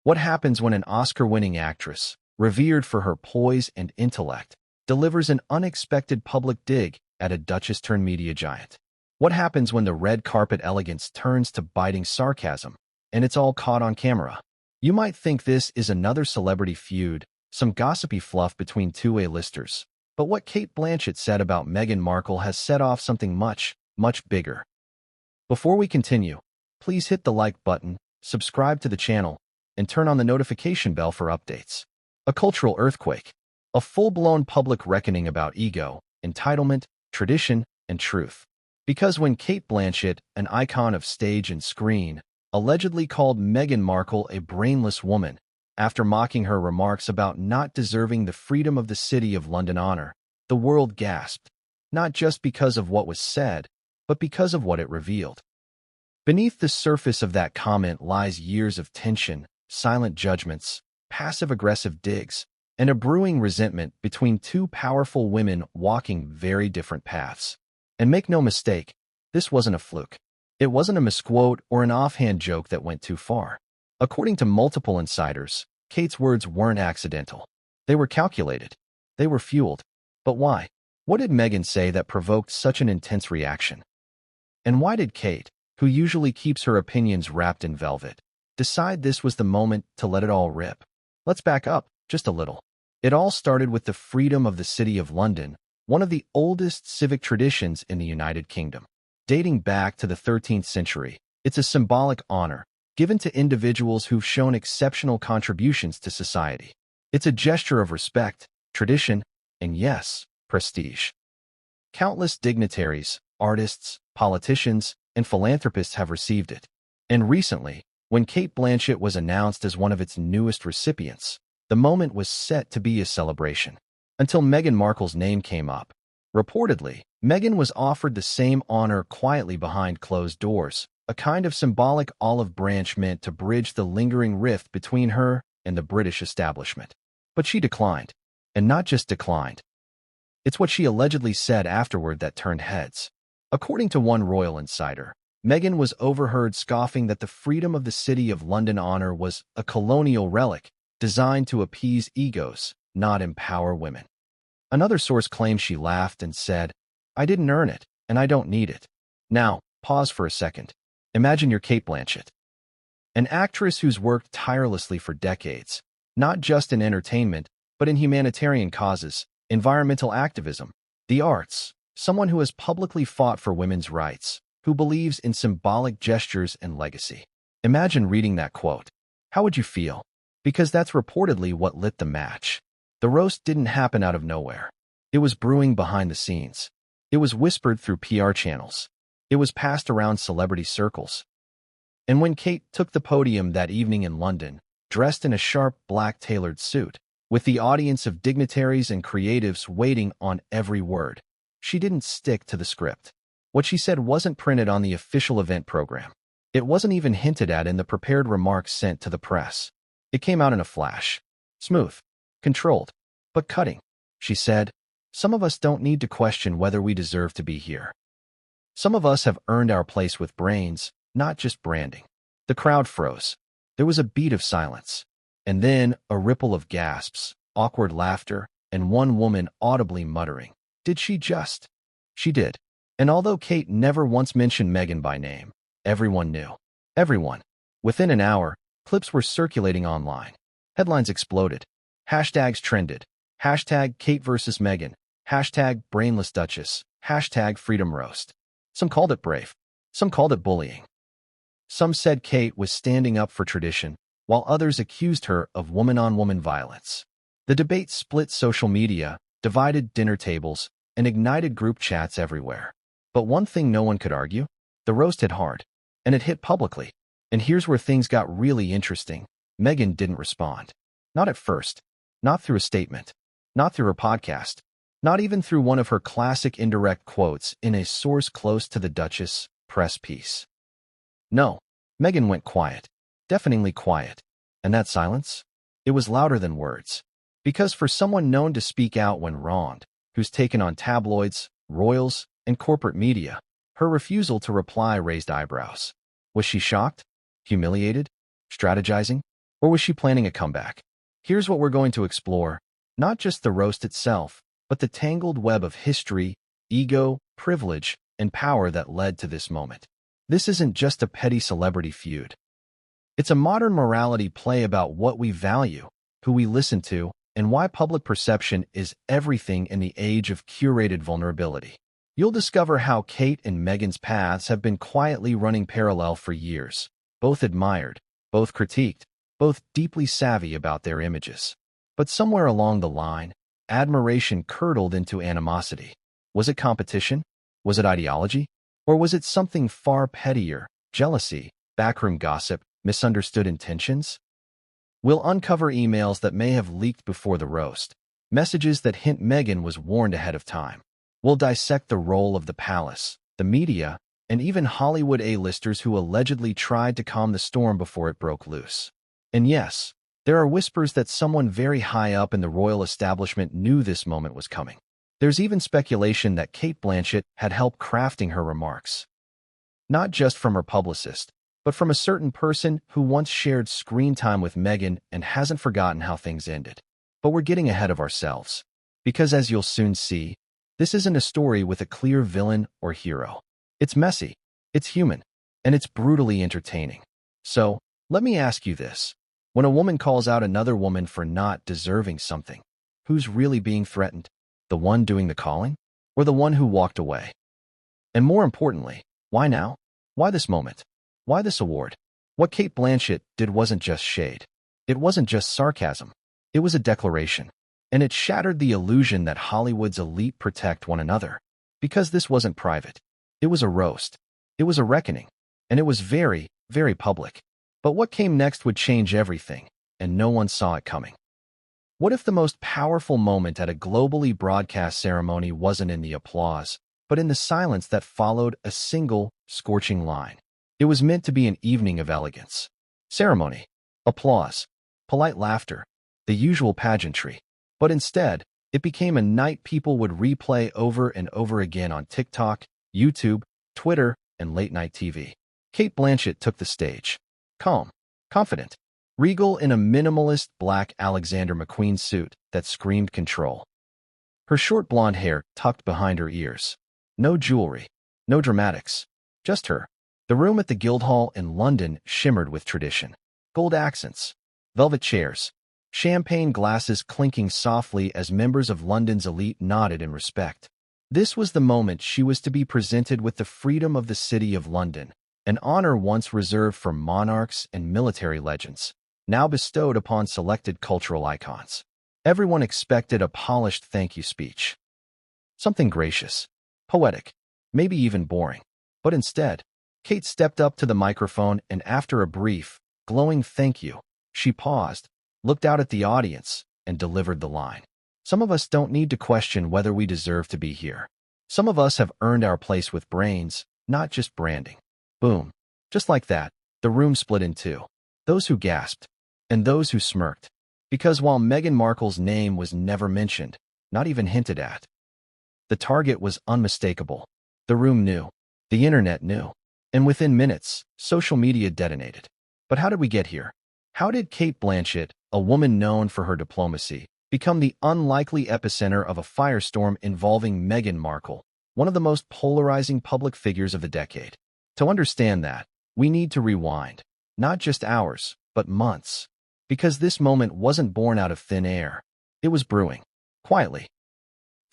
What happens when an Oscar-winning actress, revered for her poise and intellect, delivers an unexpected public dig at a Duchess-turned-media giant? What happens when the red carpet elegance turns to biting sarcasm, and it's all caught on camera? You might think this is another celebrity feud, some gossipy fluff between two A-listers. But what Cate Blanchett said about Meghan Markle has set off something much, much bigger. Before we continue, please hit the like button, subscribe to the channel, and turn on the notification bell for updates. A cultural earthquake. A full-blown public reckoning about ego, entitlement, tradition, and truth. Because when Cate Blanchett, an icon of stage and screen, allegedly called Meghan Markle a brainless woman after mocking her remarks about not deserving the freedom of the City of London honor, the world gasped, not just because of what was said, but because of what it revealed. Beneath the surface of that comment lies years of tension, silent judgments, passive-aggressive digs, and a brewing resentment between two powerful women walking very different paths. And make no mistake, this wasn't a fluke. It wasn't a misquote or an offhand joke that went too far. According to multiple insiders, Cate's words weren't accidental. They were calculated. They were fueled. But why? What did Meghan say that provoked such an intense reaction? And why did Cate, who usually keeps her opinions wrapped in velvet, decide this was the moment to let it all rip? Let's back up just a little. It all started with the freedom of the City of London, one of the oldest civic traditions in the United Kingdom. Dating back to the 13th century, it's a symbolic honor given to individuals who've shown exceptional contributions to society. It's a gesture of respect, tradition, and yes, prestige. Countless dignitaries, artists, politicians, and philanthropists have received it. And recently, when Cate Blanchett was announced as one of its newest recipients, the moment was set to be a celebration. Until Meghan Markle's name came up. Reportedly, Meghan was offered the same honor quietly behind closed doors, a kind of symbolic olive branch meant to bridge the lingering rift between her and the British establishment. But she declined. And not just declined. It's what she allegedly said afterward that turned heads. According to one royal insider, Meghan was overheard scoffing that the freedom of the City of London honor was a colonial relic designed to appease egos, not empower women. Another source claims she laughed and said, "I didn't earn it, and I don't need it." Now, pause for a second. Imagine you're Cate Blanchett, an actress who's worked tirelessly for decades, not just in entertainment, but in humanitarian causes, environmental activism, the arts, someone who has publicly fought for women's rights, who believes in symbolic gestures and legacy. Imagine reading that quote. How would you feel? Because that's reportedly what lit the match. The roast didn't happen out of nowhere. It was brewing behind the scenes. It was whispered through PR channels. It was passed around celebrity circles. And when Cate took the podium that evening in London, dressed in a sharp black tailored suit, with the audience of dignitaries and creatives waiting on every word, she didn't stick to the script. What she said wasn't printed on the official event program. It wasn't even hinted at in the prepared remarks sent to the press. It came out in a flash. Smooth. Controlled. But cutting. She said, "Some of us don't need to question whether we deserve to be here. Some of us have earned our place with brains, not just branding." The crowd froze. There was a beat of silence. And then a ripple of gasps, awkward laughter, and one woman audibly muttering, "Did she just?" She did. And although Cate never once mentioned Meghan by name, everyone knew. Everyone. Within an hour, clips were circulating online. Headlines exploded. Hashtags trended. Hashtag Cate versus Meghan. Hashtag Brainless Duchess. Hashtag Freedom Roast. Some called it brave. Some called it bullying. Some said Cate was standing up for tradition, while others accused her of woman-on-woman violence. The debate split social media, divided dinner tables, and ignited group chats everywhere. But one thing no one could argue, the roast hit hard, and it hit publicly. And here's where things got really interesting. Meghan didn't respond. Not at first. Not through a statement. Not through her podcast. Not even through one of her classic indirect quotes in a source close to the Duchess press piece. No, Meghan went quiet. Deafeningly quiet. And that silence? It was louder than words. Because for someone known to speak out when wronged, who's taken on tabloids, royals, and corporate media, her refusal to reply raised eyebrows. Was she shocked? Humiliated? Strategizing? Or was she planning a comeback? Here's what we're going to explore: not just the roast itself, but the tangled web of history, ego, privilege, and power that led to this moment. This isn't just a petty celebrity feud. It's a modern morality play about what we value, who we listen to, and why public perception is everything in the age of curated vulnerability. You'll discover how Cate and Meghan's paths have been quietly running parallel for years, both admired, both critiqued, both deeply savvy about their images. But somewhere along the line, admiration curdled into animosity. Was it competition? Was it ideology? Or was it something far pettier: jealousy, backroom gossip, misunderstood intentions? We'll uncover emails that may have leaked before the roast, messages that hint Meghan was warned ahead of time. We'll dissect the role of the palace, the media, and even Hollywood A-listers who allegedly tried to calm the storm before it broke loose. And yes, there are whispers that someone very high up in the royal establishment knew this moment was coming. There's even speculation that Cate Blanchett had helped crafting her remarks. Not just from her publicist, but from a certain person who once shared screen time with Meghan and hasn't forgotten how things ended. But we're getting ahead of ourselves. Because as you'll soon see, this isn't a story with a clear villain or hero. It's messy, it's human, and it's brutally entertaining. So, let me ask you this. When a woman calls out another woman for not deserving something, who's really being threatened? The one doing the calling? Or the one who walked away? And more importantly, why now? Why this moment? Why this award? What Cate Blanchett did wasn't just shade. It wasn't just sarcasm. It was a declaration. And it shattered the illusion that Hollywood's elite protect one another. Because this wasn't private. It was a roast. It was a reckoning. And it was very, very public. But what came next would change everything, and no one saw it coming. What if the most powerful moment at a globally broadcast ceremony wasn't in the applause, but in the silence that followed a single, scorching line? It was meant to be an evening of elegance. Ceremony, applause, polite laughter, the usual pageantry. But instead, it became a night people would replay over and over again on TikTok, YouTube, Twitter, and late-night TV. Cate Blanchett took the stage. Calm, confident, regal in a minimalist black Alexander McQueen suit that screamed control. Her short blonde hair tucked behind her ears. No jewelry, no dramatics, just her. The room at the Guildhall in London shimmered with tradition. Gold accents, velvet chairs, champagne glasses clinking softly as members of London's elite nodded in respect. This was the moment she was to be presented with the freedom of the City of London, an honor once reserved for monarchs and military legends, now bestowed upon selected cultural icons. Everyone expected a polished thank you speech. Something gracious, poetic, maybe even boring. But instead, Cate stepped up to the microphone and after a brief, glowing thank you, she paused, looked out at the audience, and delivered the line. Some of us don't need to question whether we deserve to be here. Some of us have earned our place with brains, not just branding. Boom. Just like that, the room split in two. Those who gasped, and those who smirked. Because while Meghan Markle's name was never mentioned, not even hinted at, the target was unmistakable. The room knew. The internet knew. And within minutes, social media detonated. But how did we get here? How did Cate Blanchett, a woman known for her diplomacy, become the unlikely epicenter of a firestorm involving Meghan Markle, one of the most polarizing public figures of the decade? To understand that, we need to rewind, not just hours, but months. Because this moment wasn't born out of thin air. It was brewing, quietly.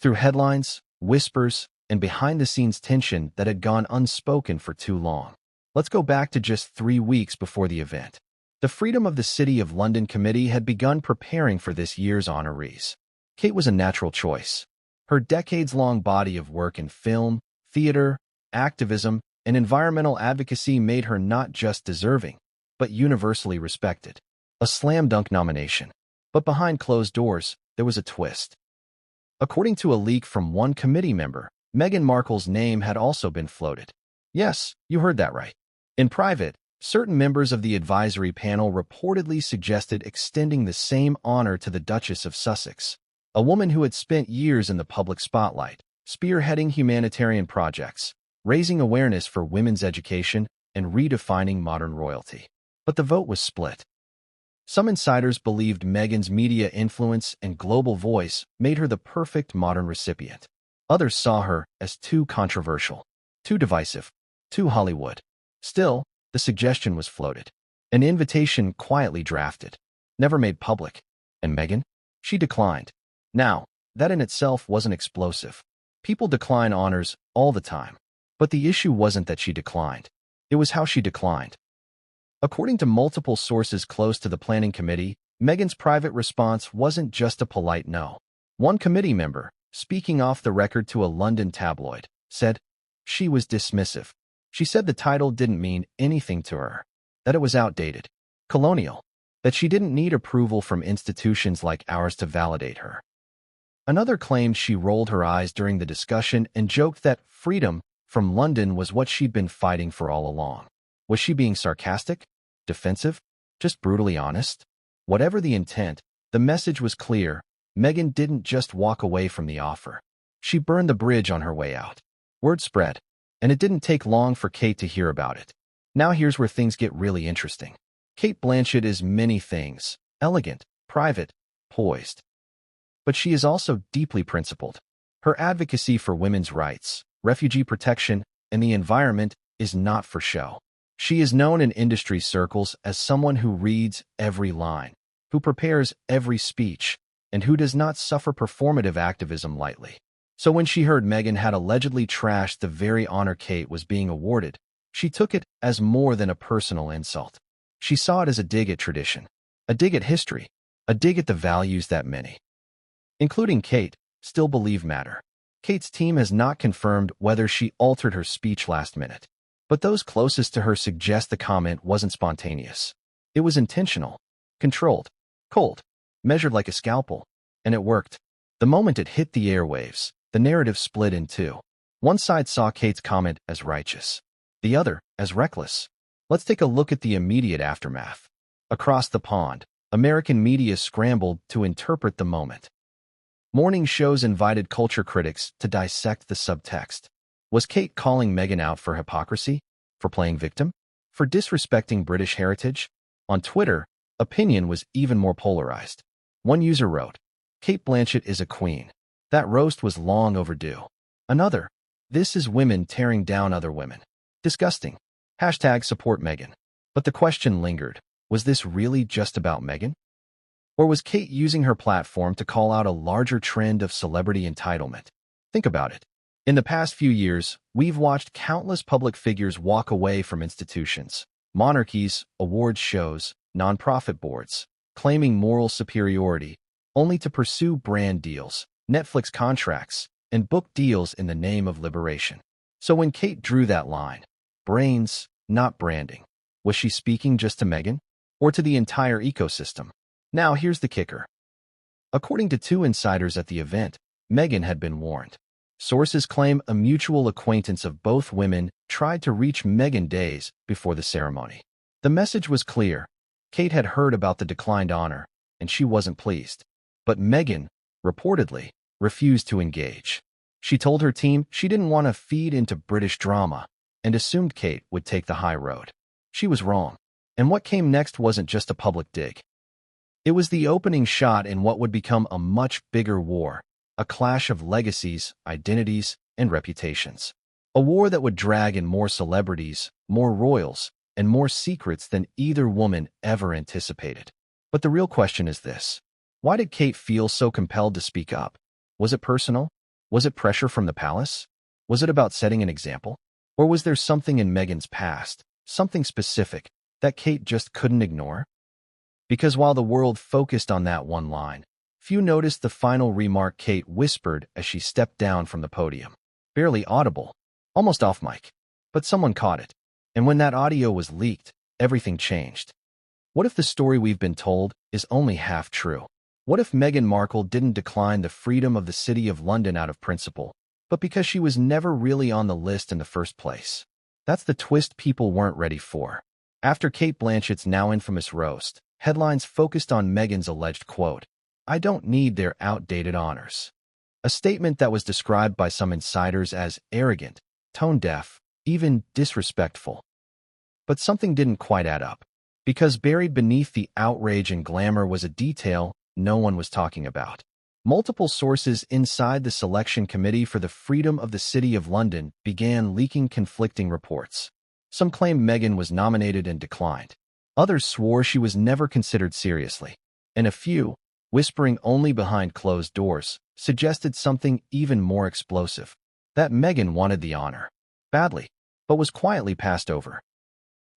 Through headlines, whispers, and behind-the-scenes tension that had gone unspoken for too long. Let's go back to just 3 weeks before the event. The Freedom of the City of London Committee had begun preparing for this year's honorees. Cate was a natural choice. Her decades-long body of work in film, theater, activism, and environmental advocacy made her not just deserving, but universally respected. A slam-dunk nomination. But behind closed doors, there was a twist. According to a leak from one committee member, Meghan Markle's name had also been floated. Yes, you heard that right. In private, certain members of the advisory panel reportedly suggested extending the same honor to the Duchess of Sussex, a woman who had spent years in the public spotlight, spearheading humanitarian projects, raising awareness for women's education, and redefining modern royalty. But the vote was split. Some insiders believed Meghan's media influence and global voice made her the perfect modern recipient. Others saw her as too controversial, too divisive, too Hollywood. Still, the suggestion was floated. An invitation quietly drafted, never made public. And Meghan? She declined. Now, that in itself wasn't explosive. People decline honors all the time. But the issue wasn't that she declined. It was how she declined. According to multiple sources close to the planning committee, Meghan's private response wasn't just a polite no. One committee member, speaking off the record to a London tabloid, said she was dismissive. She said the title didn't mean anything to her, that it was outdated, colonial, that she didn't need approval from institutions like ours to validate her. Another claimed she rolled her eyes during the discussion and joked that freedom from London was what she'd been fighting for all along. Was she being sarcastic? Defensive? Just brutally honest? Whatever the intent, the message was clear. Meghan didn't just walk away from the offer. She burned the bridge on her way out. Word spread, and it didn't take long for Cate to hear about it. Now here's where things get really interesting. Cate Blanchett is many things: elegant, private, poised. But she is also deeply principled. Her advocacy for women's rights, refugee protection, and the environment is not for show. She is known in industry circles as someone who reads every line, who prepares every speech, and who does not suffer performative activism lightly. So when she heard Meghan had allegedly trashed the very honor Cate was being awarded, she took it as more than a personal insult. She saw it as a dig at tradition, a dig at history, a dig at the values that many, including Cate, still believe matter. Cate's team has not confirmed whether she altered her speech last minute, but those closest to her suggest the comment wasn't spontaneous. It was intentional, controlled, cold, measured like a scalpel, and it worked. The moment it hit the airwaves, the narrative split in two. One side saw Cate's comment as righteous, the other as reckless. Let's take a look at the immediate aftermath. Across the pond, American media scrambled to interpret the moment. Morning shows invited culture critics to dissect the subtext. Was Cate calling Meghan out for hypocrisy? For playing victim? For disrespecting British heritage? On Twitter, opinion was even more polarized. One user wrote, "Cate Blanchett is a queen. That roast was long overdue." Another, "This is women tearing down other women. Disgusting. Hashtag support Meghan." But the question lingered. Was this really just about Meghan? Or was Cate using her platform to call out a larger trend of celebrity entitlement? Think about it. In the past few years, we've watched countless public figures walk away from institutions, monarchies, awards shows, nonprofit boards, claiming moral superiority, only to pursue brand deals, Netflix contracts, and book deals in the name of liberation. So when Cate drew that line, brains, not branding, was she speaking just to Meghan, or to the entire ecosystem? Now here's the kicker. According to two insiders at the event, Meghan had been warned. Sources claim a mutual acquaintance of both women tried to reach Meghan days before the ceremony. The message was clear. Cate had heard about the declined honor, and she wasn't pleased. But Meghan, reportedly, refused to engage. She told her team she didn't want to feed into British drama and assumed Cate would take the high road. She was wrong. And what came next wasn't just a public dig. It was the opening shot in what would become a much bigger war, a clash of legacies, identities, and reputations. A war that would drag in more celebrities, more royals, and more secrets than either woman ever anticipated. But the real question is this. Why did Cate feel so compelled to speak up? Was it personal? Was it pressure from the palace? Was it about setting an example? Or was there something in Meghan's past, something specific, that Cate just couldn't ignore? Because while the world focused on that one line, few noticed the final remark Cate whispered as she stepped down from the podium. Barely audible, almost off mic, but someone caught it. And when that audio was leaked, everything changed. What if the story we've been told is only half true? What if Meghan Markle didn't decline the freedom of the City of London out of principle, but because she was never really on the list in the first place? That's the twist people weren't ready for. After Cate Blanchett's now infamous roast, headlines focused on Meghan's alleged quote, "I don't need their outdated honors." A statement that was described by some insiders as arrogant, tone-deaf, even disrespectful. But something didn't quite add up. Because buried beneath the outrage and glamour was a detail no one was talking about. Multiple sources inside the selection committee for the freedom of the City of London began leaking conflicting reports. Some claimed Meghan was nominated and declined. Others swore she was never considered seriously. And a few, whispering only behind closed doors, suggested something even more explosive. That Meghan wanted the honor. Badly, but was quietly passed over.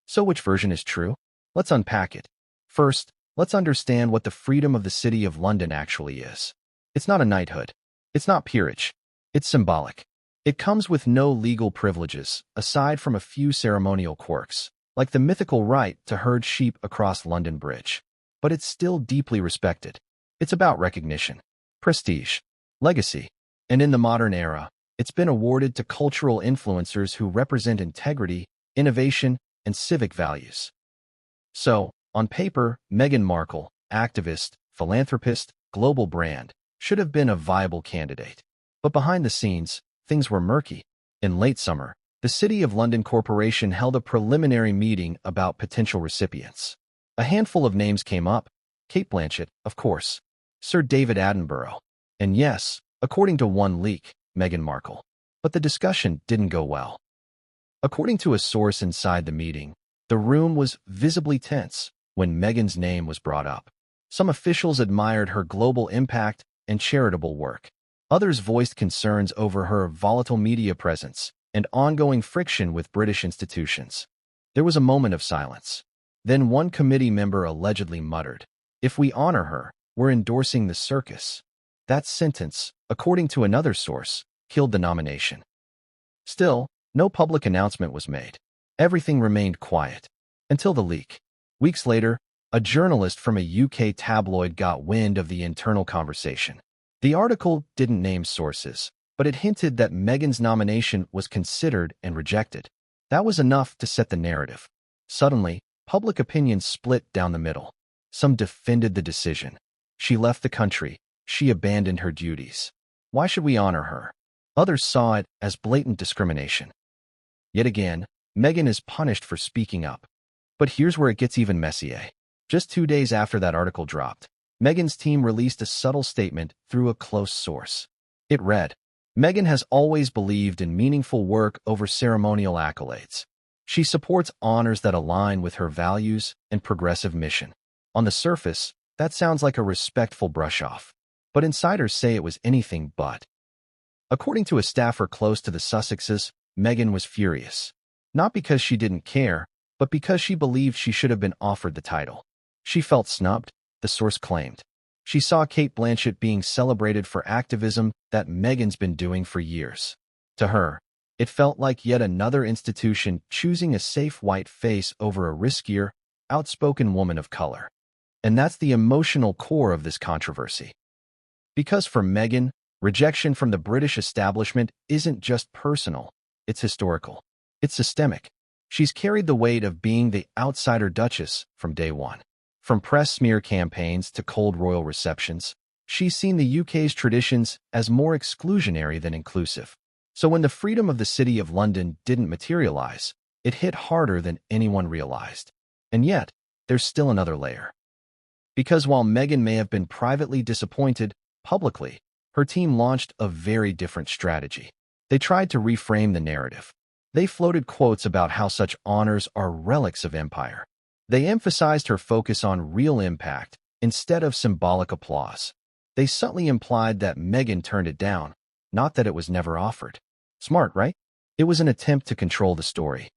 So which version is true? Let's unpack it. First, let's understand what the freedom of the City of London actually is. It's not a knighthood. It's not peerage. It's symbolic. It comes with no legal privileges, aside from a few ceremonial quirks, like the mythical right to herd sheep across London Bridge. But it's still deeply respected. It's about recognition, prestige, legacy, and in the modern era, it's been awarded to cultural influencers who represent integrity, innovation, and civic values. So, on paper, Meghan Markle, activist, philanthropist, global brand, should have been a viable candidate. But behind the scenes, things were murky. In late summer, the City of London Corporation held a preliminary meeting about potential recipients. A handful of names came up: Cate Blanchett, of course, Sir David Attenborough, and yes, according to one leak, Meghan Markle. But the discussion didn't go well. According to a source inside the meeting, the room was visibly tense when Meghan's name was brought up. Some officials admired her global impact and charitable work. Others voiced concerns over her volatile media presence and ongoing friction with British institutions. There was a moment of silence. Then one committee member allegedly muttered, "If we honor her, we're endorsing the circus." That sentence, according to another source, killed the nomination. Still, no public announcement was made. Everything remained quiet. Until the leak. Weeks later, a journalist from a UK tabloid got wind of the internal conversation. The article didn't name sources, but it hinted that Meghan's nomination was considered and rejected. That was enough to set the narrative. Suddenly, public opinion split down the middle. Some defended the decision. She left the country. She abandoned her duties. Why should we honor her? Others saw it as blatant discrimination. Yet again, Meghan is punished for speaking up. But here's where it gets even messier. Just 2 days after that article dropped, Meghan's team released a subtle statement through a close source. It read, "Meghan has always believed in meaningful work over ceremonial accolades. She supports honors that align with her values and progressive mission." On the surface, that sounds like a respectful brush-off, but insiders say it was anything but. According to a staffer close to the Sussexes, Meghan was furious. Not because she didn't care, but because she believed she should have been offered the title. She felt snubbed, the source claimed. She saw Cate Blanchett being celebrated for activism that Meghan's been doing for years. To her, it felt like yet another institution choosing a safe white face over a riskier, outspoken woman of color. And that's the emotional core of this controversy. Because for Meghan, rejection from the British establishment isn't just personal, it's historical. It's systemic. She's carried the weight of being the outsider duchess from day one. From press smear campaigns to cold royal receptions, she's seen the UK's traditions as more exclusionary than inclusive. So when the freedom of the City of London didn't materialize, it hit harder than anyone realized. And yet, there's still another layer. Because while Meghan may have been privately disappointed, publicly, her team launched a very different strategy. They tried to reframe the narrative. They floated quotes about how such honors are relics of empire. They emphasized her focus on real impact instead of symbolic applause. They subtly implied that Meghan turned it down, not that it was never offered. Smart, right? It was an attempt to control the story.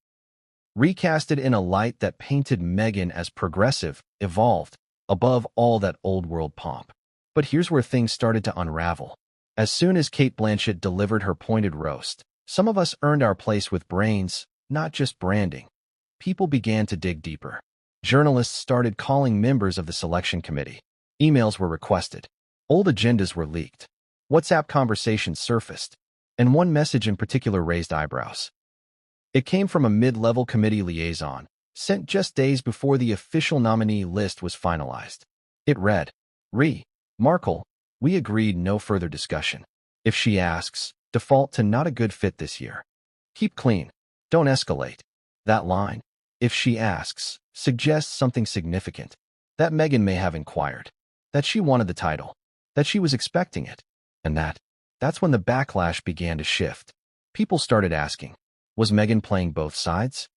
Recast it in a light that painted Meghan as progressive, evolved, above all that old-world pomp. But here's where things started to unravel. As soon as Cate Blanchett delivered her pointed roast, some of us earned our place with brains, not just branding. People began to dig deeper. Journalists started calling members of the selection committee. Emails were requested. Old agendas were leaked. WhatsApp conversations surfaced. And one message in particular raised eyebrows. It came from a mid-level committee liaison, sent just days before the official nominee list was finalized. It read, Markle, we agreed no further discussion. If she asks, default to not a good fit this year. Keep clean. Don't escalate. That line, if she asks, suggests something significant. That Meghan may have inquired, that she wanted the title, that she was expecting it, and that's when the backlash began to shift. People started asking, was Meghan playing both sides?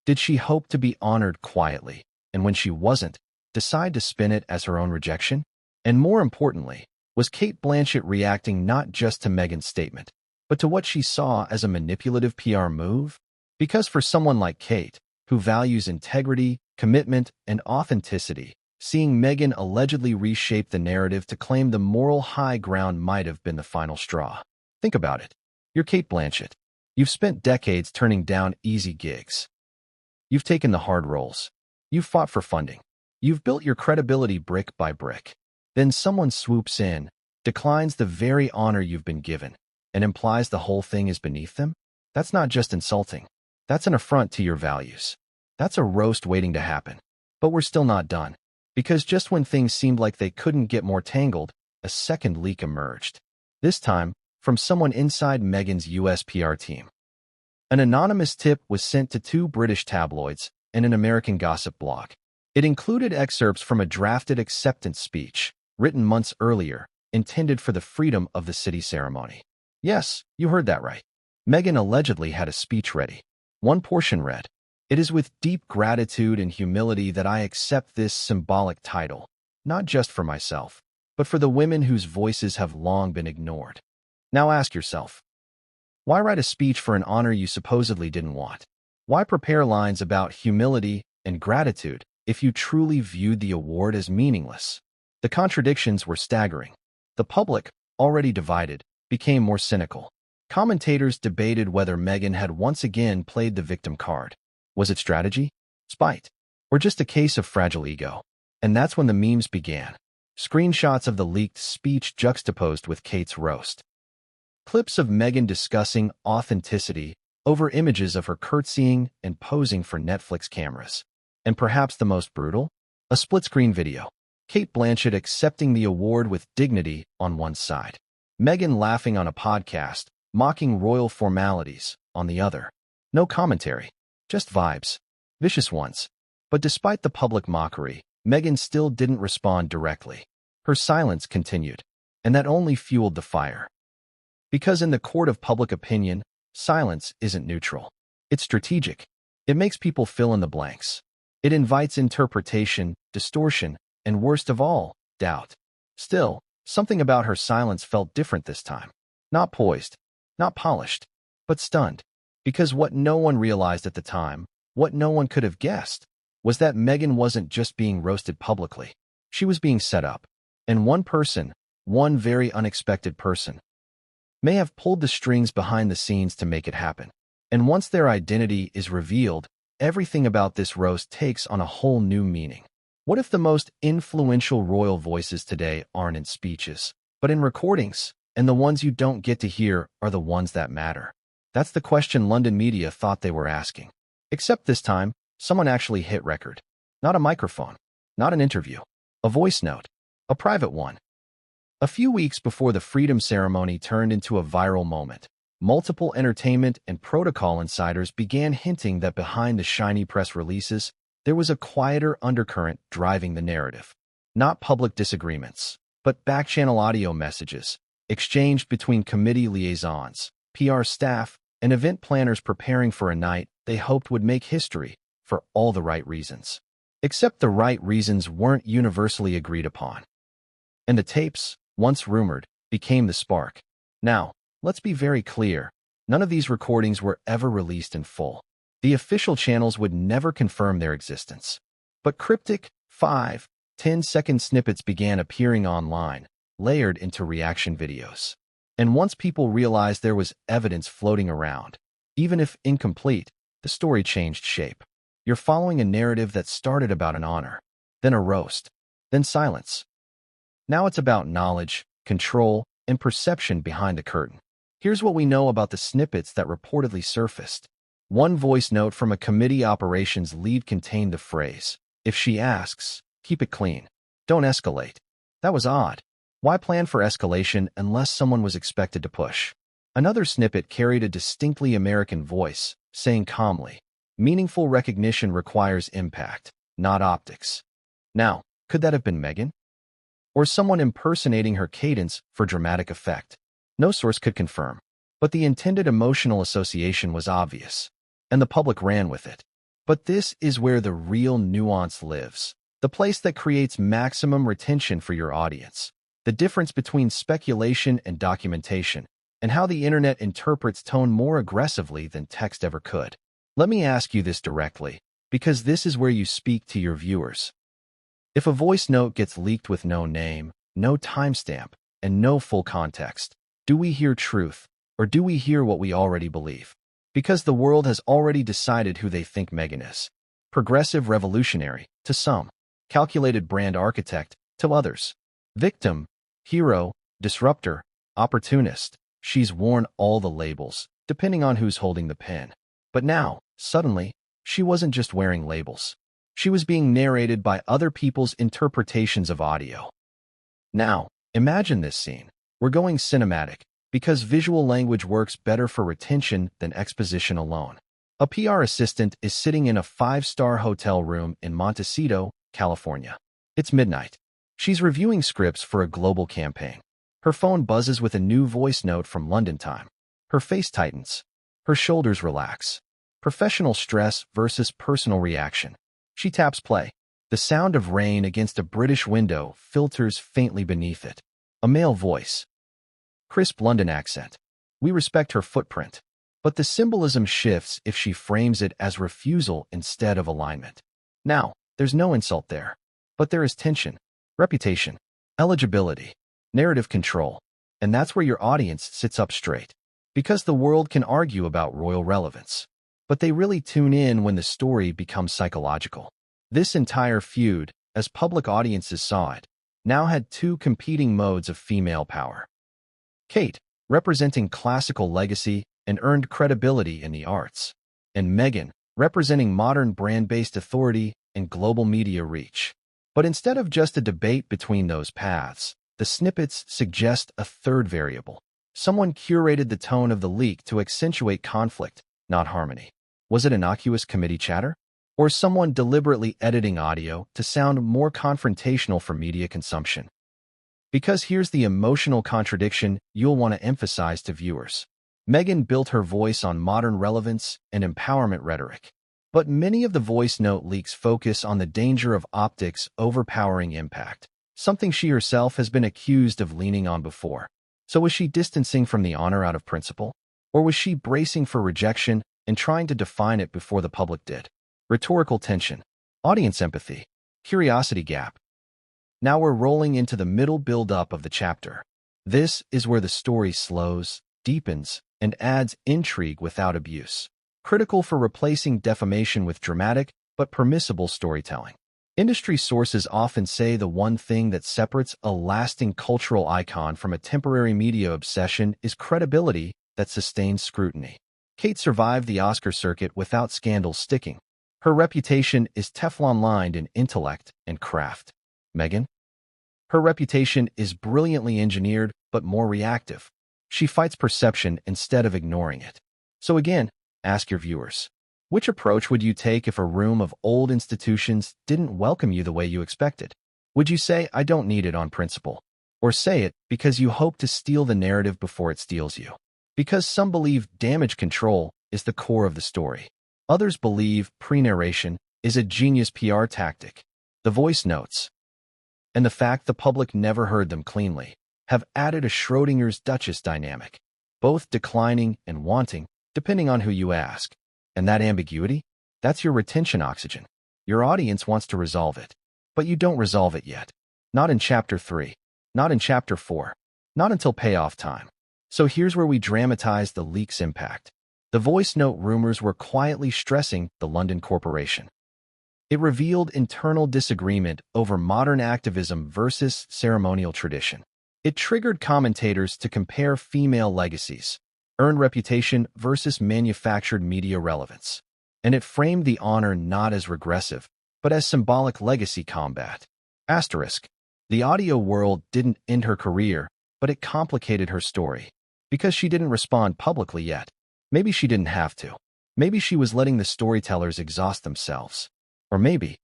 Did she hope to be honored quietly, and when she wasn't, decide to spin it as her own rejection? And more importantly, was Cate Blanchett reacting not just to Meghan's statement, but to what she saw as a manipulative PR move? Because for someone like Cate, who values integrity, commitment, and authenticity, seeing Meghan allegedly reshape the narrative to claim the moral high ground might have been the final straw. Think about it. You're Cate Blanchett. You've spent decades turning down easy gigs. You've taken the hard roles. You've fought for funding. You've built your credibility brick by brick. Then someone swoops in, declines the very honor you've been given, and implies the whole thing is beneath them? That's not just insulting. That's an affront to your values. That's a roast waiting to happen. But we're still not done. Because just when things seemed like they couldn't get more tangled, a second leak emerged. This time, from someone inside Meghan's US PR team. An anonymous tip was sent to 2 British tabloids and an American gossip blog. It included excerpts from a drafted acceptance speech, written months earlier, intended for the freedom of the city ceremony. Yes, you heard that right. Meghan allegedly had a speech ready. One portion read, "It is with deep gratitude and humility that I accept this symbolic title, not just for myself, but for the women whose voices have long been ignored." Now ask yourself, why write a speech for an honor you supposedly didn't want? Why prepare lines about humility and gratitude if you truly viewed the award as meaningless? The contradictions were staggering. The public, already divided, became more cynical. Commentators debated whether Meghan had once again played the victim card. Was it strategy, spite, or just a case of fragile ego? And that's when the memes began. Screenshots of the leaked speech juxtaposed with Cate's roast. Clips of Meghan discussing authenticity over images of her curtsying and posing for Netflix cameras. And perhaps the most brutal? A split-screen video. Cate Blanchett accepting the award with dignity on one side. Meghan laughing on a podcast, mocking royal formalities on the other. No commentary, just vibes. Vicious ones. But despite the public mockery, Meghan still didn't respond directly. Her silence continued, and that only fueled the fire. Because in the court of public opinion, silence isn't neutral. It's strategic. It makes people fill in the blanks. It invites interpretation, distortion, and worst of all, doubt. Still, something about her silence felt different this time. Not poised, not polished, but stunned. Because what no one realized at the time, what no one could have guessed, was that Meghan wasn't just being roasted publicly. She was being set up. And one person, one very unexpected person, may have pulled the strings behind the scenes to make it happen. And once their identity is revealed, everything about this roast takes on a whole new meaning. What if the most influential royal voices today aren't in speeches, but in recordings, and the ones you don't get to hear are the ones that matter? That's the question London media thought they were asking. Except this time, someone actually hit record. Not a microphone, not an interview, a voice note, a private one. A few weeks before the Freedom Ceremony turned into a viral moment, multiple entertainment and protocol insiders began hinting that behind the shiny press releases, there was a quieter undercurrent driving the narrative. Not public disagreements, but back-channel audio messages, exchanged between committee liaisons, PR staff, and event planners preparing for a night they hoped would make history for all the right reasons. Except the right reasons weren't universally agreed upon. And the tapes, once rumored, became the spark. Now, let's be very clear, none of these recordings were ever released in full. The official channels would never confirm their existence. But cryptic, 5-10-second snippets began appearing online, layered into reaction videos. And once people realized there was evidence floating around, even if incomplete, the story changed shape. You're following a narrative that started about an honor, then a roast, then silence. Now it's about knowledge, control, and perception behind the curtain. Here's what we know about the snippets that reportedly surfaced. One voice note from a committee operations lead contained the phrase, "If she asks, keep it clean. Don't escalate." That was odd. Why plan for escalation unless someone was expected to push? Another snippet carried a distinctly American voice, saying calmly, Meaningful recognition requires impact, not optics. Now, could that have been Meghan? Or someone impersonating her cadence for dramatic effect? No source could confirm, but the intended emotional association was obvious, and the public ran with it. But this is where the real nuance lives, the place that creates maximum retention for your audience, the difference between speculation and documentation, and how the internet interprets tone more aggressively than text ever could. Let me ask you this directly, because this is where you speak to your viewers. If a voice note gets leaked with no name, no timestamp, and no full context, do we hear truth, or do we hear what we already believe? Because the world has already decided who they think Meghan is. Progressive revolutionary, to some. Calculated brand architect, to others. Victim, hero, disruptor, opportunist. She's worn all the labels, depending on who's holding the pen. But now, suddenly, she wasn't just wearing labels. She was being narrated by other people's interpretations of audio. Now, imagine this scene. We're going cinematic, because visual language works better for retention than exposition alone. A PR assistant is sitting in a 5-star hotel room in Montecito, California. It's midnight. She's reviewing scripts for a global campaign. Her phone buzzes with a new voice note from London time. Her face tightens. Her shoulders relax. Professional stress versus personal reaction. She taps play. The sound of rain against a British window filters faintly beneath it. A male voice. Crisp London accent. We respect her footprint. But the symbolism shifts if she frames it as refusal instead of alignment. Now, there's no insult there. But there is tension, reputation, eligibility, narrative control. And that's where your audience sits up straight. Because the world can argue about royal relevance. But they really tune in when the story becomes psychological. This entire feud, as public audiences saw it, now had two competing modes of female power. Cate, representing classical legacy and earned credibility in the arts, and Meghan, representing modern brand-based authority and global media reach. But instead of just a debate between those paths, the snippets suggest a third variable. Someone curated the tone of the leak to accentuate conflict, not harmony. Was it innocuous committee chatter? Or someone deliberately editing audio to sound more confrontational for media consumption? Because here's the emotional contradiction you'll want to emphasize to viewers. Meghan built her voice on modern relevance and empowerment rhetoric. But many of the voice note leaks focus on the danger of optics overpowering impact, something she herself has been accused of leaning on before. So was she distancing from the honor out of principle? Or was she bracing for rejection and trying to define it before the public did? Rhetorical tension, audience empathy, curiosity gap. Now we're rolling into the middle build-up of the chapter. This is where the story slows, deepens, and adds intrigue without abuse. Critical for replacing defamation with dramatic but permissible storytelling. Industry sources often say the one thing that separates a lasting cultural icon from a temporary media obsession is credibility that sustains scrutiny. Cate survived the Oscar circuit without scandals sticking. Her reputation is Teflon-lined in intellect and craft. Meghan? Her reputation is brilliantly engineered but more reactive. She fights perception instead of ignoring it. So again, ask your viewers. Which approach would you take if a room of old institutions didn't welcome you the way you expected? Would you say, I don't need it on principle? Or say it because you hope to steal the narrative before it steals you? Because some believe damage control is the core of the story. Others believe pre-narration is a genius PR tactic. The voice notes, and the fact the public never heard them cleanly, have added a Schrodinger's Duchess dynamic, both declining and wanting, depending on who you ask. And that ambiguity? That's your retention oxygen. Your audience wants to resolve it. But you don't resolve it yet. Not in Chapter 3. Not in Chapter 4. Not until payoff time. So here's where we dramatize the leak's impact. The voice note rumors were quietly stressing the London corporation. It revealed internal disagreement over modern activism versus ceremonial tradition. It triggered commentators to compare female legacies, earned reputation versus manufactured media relevance. And it framed the honor not as regressive, but as symbolic legacy combat. Asterisk. The audio world didn't end her career, but it complicated her story. Because she didn't respond publicly yet. Maybe she didn't have to. Maybe she was letting the storytellers exhaust themselves. Or maybe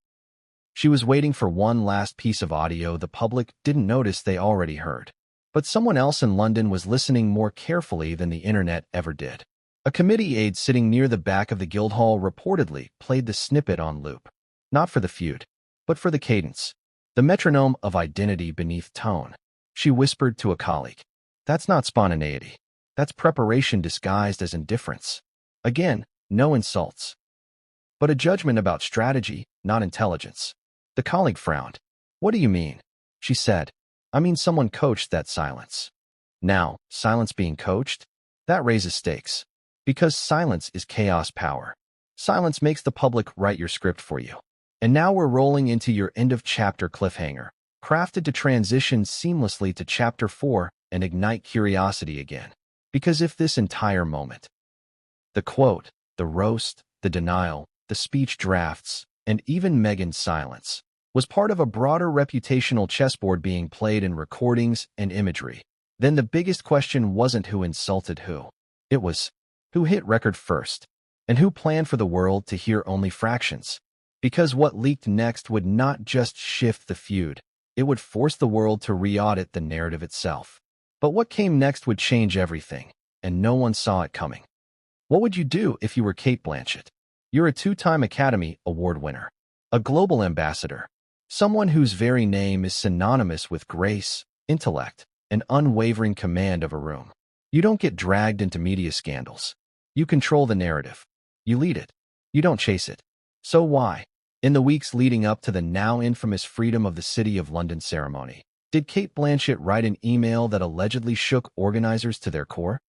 she was waiting for one last piece of audio the public didn't notice they already heard. But someone else in London was listening more carefully than the internet ever did. A committee aide sitting near the back of the Guildhall reportedly played the snippet on loop. Not for the feud, but for the cadence, the metronome of identity beneath tone. She whispered to a colleague, "That's not spontaneity. That's preparation disguised as indifference." Again, no insults, but a judgment about strategy, not intelligence. The colleague frowned. "What do you mean?" she said. "I mean someone coached that silence." Now, silence being coached? That raises stakes. Because silence is chaos power. Silence makes the public write your script for you. And now we're rolling into your end-of-chapter cliffhanger, crafted to transition seamlessly to Chapter 4 and ignite curiosity again. Because if this entire moment, the quote, the roast, the denial, the speech drafts, and even Meghan's silence, was part of a broader reputational chessboard being played in recordings and imagery, then the biggest question wasn't who insulted who. It was, who hit record first, and who planned for the world to hear only fractions. Because what leaked next would not just shift the feud, it would force the world to re-audit the narrative itself. But what came next would change everything, and no one saw it coming. What would you do if you were Cate Blanchett? You're a two-time Academy Award winner, a global ambassador, someone whose very name is synonymous with grace, intellect, and unwavering command of a room. You don't get dragged into media scandals. You control the narrative. You lead it. You don't chase it. So why, in the weeks leading up to the now infamous Freedom of the City of London ceremony, did Cate Blanchett write an email that allegedly shook organizers to their core?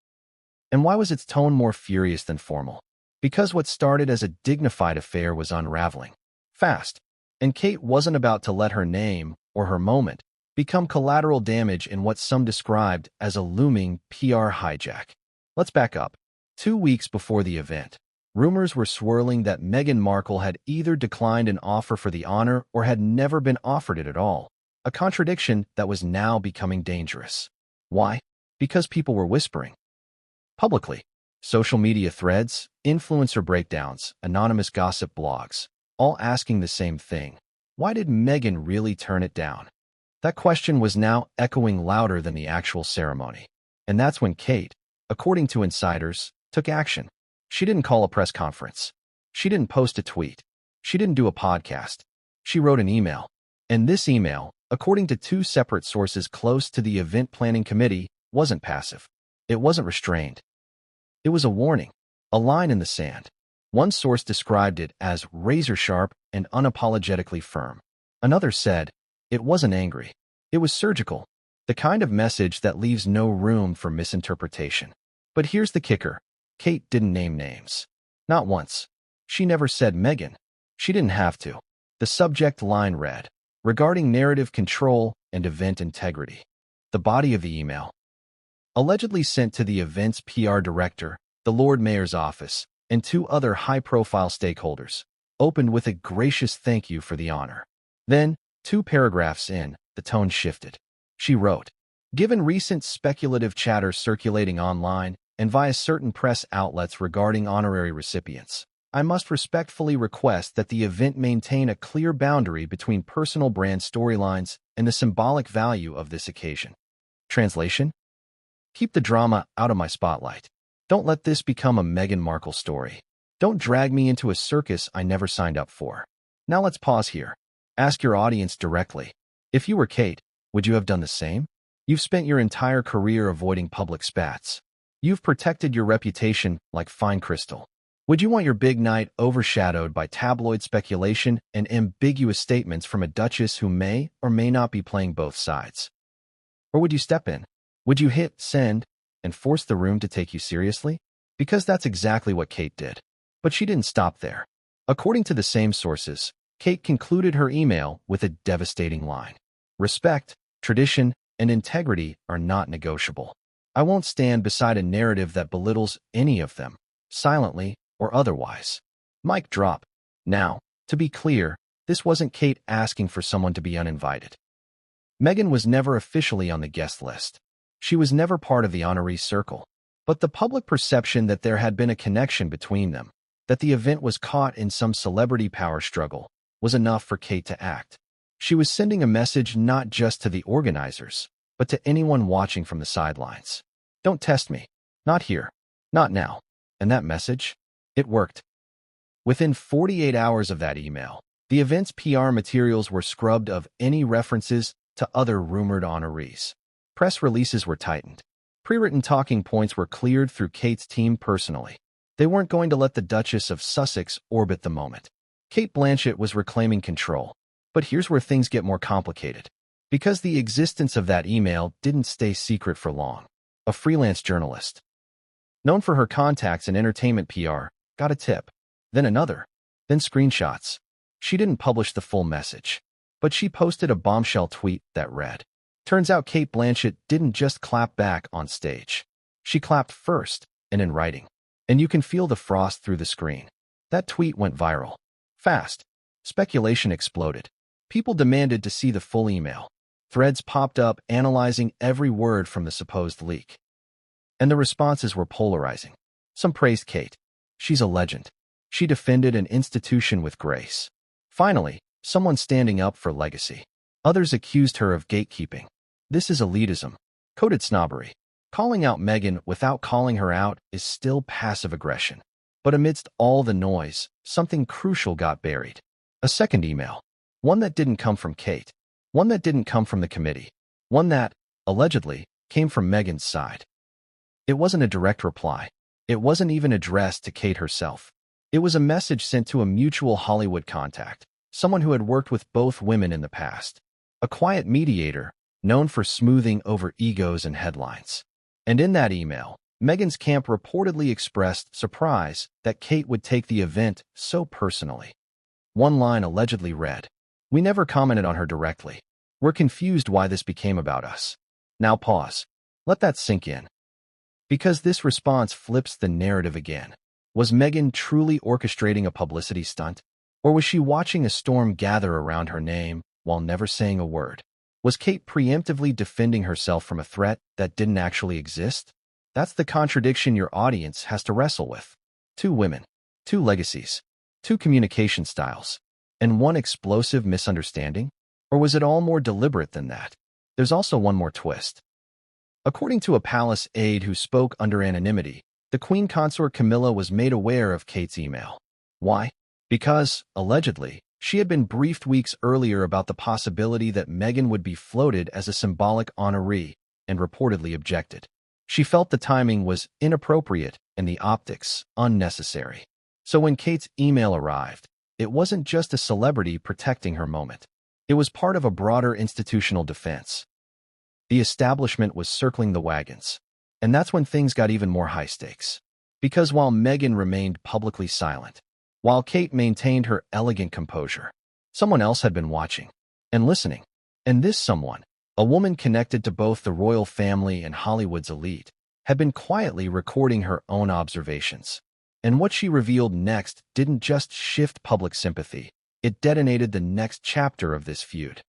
And why was its tone more furious than formal? Because what started as a dignified affair was unraveling fast, and Cate wasn't about to let her name, or her moment, become collateral damage in what some described as a looming PR hijack. Let's back up. 2 weeks before the event, rumors were swirling that Meghan Markle had either declined an offer for the honor or had never been offered it at all, a contradiction that was now becoming dangerous. Why? Because people were whispering. Publicly. Social media threads, influencer breakdowns, anonymous gossip blogs, all asking the same thing. Why did Meghan really turn it down? That question was now echoing louder than the actual ceremony. And that's when Cate, according to insiders, took action. She didn't call a press conference. She didn't post a tweet. She didn't do a podcast. She wrote an email. And this email, according to 2 separate sources close to the event planning committee, wasn't passive. It wasn't restrained. It was a warning, a line in the sand. One source described it as razor-sharp and unapologetically firm. Another said, it wasn't angry. It was surgical, the kind of message that leaves no room for misinterpretation. But here's the kicker. Cate didn't name names. Not once. She never said Meghan. She didn't have to. The subject line read, regarding narrative control and event integrity. The body of the email, allegedly sent to the event's PR director, the Lord Mayor's office, and 2 other high-profile stakeholders, opened with a gracious thank you for the honor. Then, 2 paragraphs in, the tone shifted. She wrote, given recent speculative chatter circulating online and via certain press outlets regarding honorary recipients, I must respectfully request that the event maintain a clear boundary between personal brand storylines and the symbolic value of this occasion. Translation? Keep the drama out of my spotlight. Don't let this become a Meghan Markle story. Don't drag me into a circus I never signed up for. Now let's pause here. Ask your audience directly. If you were Cate, would you have done the same? You've spent your entire career avoiding public spats. You've protected your reputation like fine crystal. Would you want your big night overshadowed by tabloid speculation and ambiguous statements from a duchess who may or may not be playing both sides? Or would you step in? Would you hit send and force the room to take you seriously? Because that's exactly what Cate did. But she didn't stop there. According to the same sources, Cate concluded her email with a devastating line. Respect, tradition, and integrity are not negotiable. I won't stand beside a narrative that belittles any of them, silently or otherwise. Mic drop. Now, to be clear, this wasn't Cate asking for someone to be uninvited. Meghan was never officially on the guest list. She was never part of the honoree circle. But the public perception that there had been a connection between them, that the event was caught in some celebrity power struggle, was enough for Cate to act. She was sending a message not just to the organizers, but to anyone watching from the sidelines. Don't test me. Not here. Not now. And that message? It worked. Within 48 hours of that email, the event's PR materials were scrubbed of any references to other rumored honorees. Press releases were tightened. Pre-written talking points were cleared through Cate's team personally. They weren't going to let the Duchess of Sussex orbit the moment. Cate Blanchett was reclaiming control. But here's where things get more complicated. Because the existence of that email didn't stay secret for long. A freelance journalist, known for her contacts in entertainment PR, got a tip. Then another. Then screenshots. She didn't publish the full message, but she posted a bombshell tweet that read, "Turns out Cate Blanchett didn't just clap back on stage. She clapped first, and in writing. And you can feel the frost through the screen." That tweet went viral. Fast. Speculation exploded. People demanded to see the full email. Threads popped up analyzing every word from the supposed leak. And the responses were polarizing. Some praised Cate. She's a legend. She defended an institution with grace. Finally, someone standing up for legacy. Others accused her of gatekeeping. This is elitism. Coded snobbery. Calling out Meghan without calling her out is still passive aggression. But amidst all the noise, something crucial got buried. A second email. One that didn't come from Cate. One that didn't come from the committee. One that, allegedly, came from Meghan's side. It wasn't a direct reply. It wasn't even addressed to Cate herself. It was a message sent to a mutual Hollywood contact, someone who had worked with both women in the past. A quiet mediator, known for smoothing over egos and headlines. And in that email, Meghan's camp reportedly expressed surprise that Cate would take the event so personally. One line allegedly read, "We never commented on her directly. We're confused why this became about us." Now pause. Let that sink in. Because this response flips the narrative again. Was Meghan truly orchestrating a publicity stunt? Or was she watching a storm gather around her name while never saying a word? Was Cate preemptively defending herself from a threat that didn't actually exist? That's the contradiction your audience has to wrestle with. Two women, two legacies, two communication styles, and one explosive misunderstanding? Or was it all more deliberate than that? There's also one more twist. According to a palace aide who spoke under anonymity, the Queen Consort Camilla was made aware of Cate's email. Why? Because, allegedly, she had been briefed weeks earlier about the possibility that Meghan would be floated as a symbolic honoree and reportedly objected. She felt the timing was inappropriate and the optics unnecessary. So when Cate's email arrived, it wasn't just a celebrity protecting her moment. It was part of a broader institutional defense. The establishment was circling the wagons. And that's when things got even more high stakes. Because while Meghan remained publicly silent, while Cate maintained her elegant composure, someone else had been watching and listening. And this someone, a woman connected to both the royal family and Hollywood's elite, had been quietly recording her own observations. And what she revealed next didn't just shift public sympathy, it detonated the next chapter of this feud.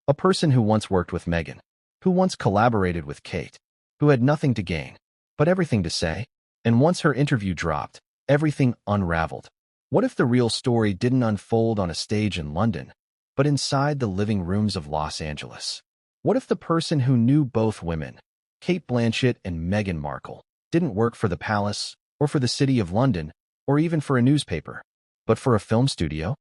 A person who once worked with Meghan, who once collaborated with Cate, who had nothing to gain, but everything to say, and once her interview dropped, everything unraveled. What if the real story didn't unfold on a stage in London, but inside the living rooms of Los Angeles? What if the person who knew both women, Cate Blanchett and Meghan Markle, didn't work for the palace, or for the City of London, or even for a newspaper, but for a film studio?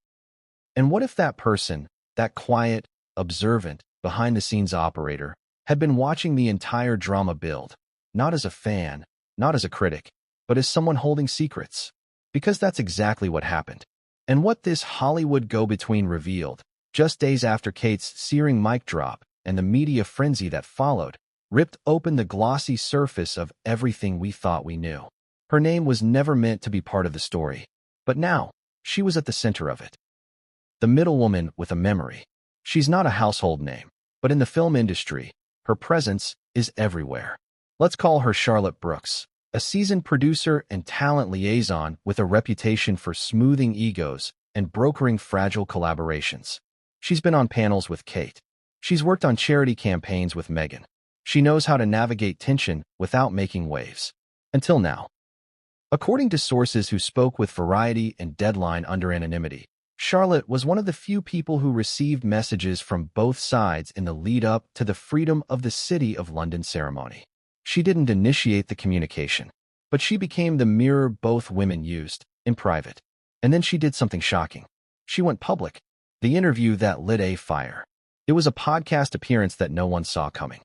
And what if that person, that quiet, observant, behind-the-scenes operator, had been watching the entire drama build, not as a fan, not as a critic, but as someone holding secrets? Because that's exactly what happened. And what this Hollywood go-between revealed, just days after Cate's searing mic drop and the media frenzy that followed, ripped open the glossy surface of everything we thought we knew. Her name was never meant to be part of the story, but now, she was at the center of it. The middlewoman with a memory. She's not a household name, but in the film industry, her presence is everywhere. Let's call her Charlotte Brooks, a seasoned producer and talent liaison with a reputation for smoothing egos and brokering fragile collaborations. She's been on panels with Cate. She's worked on charity campaigns with Meghan. She knows how to navigate tension without making waves. Until now. According to sources who spoke with Variety and Deadline under anonymity, Charlotte was one of the few people who received messages from both sides in the lead-up to the Freedom of the City of London ceremony. She didn't initiate the communication, but she became the mirror both women used, in private. And then she did something shocking. She went public. The interview that lit a fire. It was a podcast appearance that no one saw coming.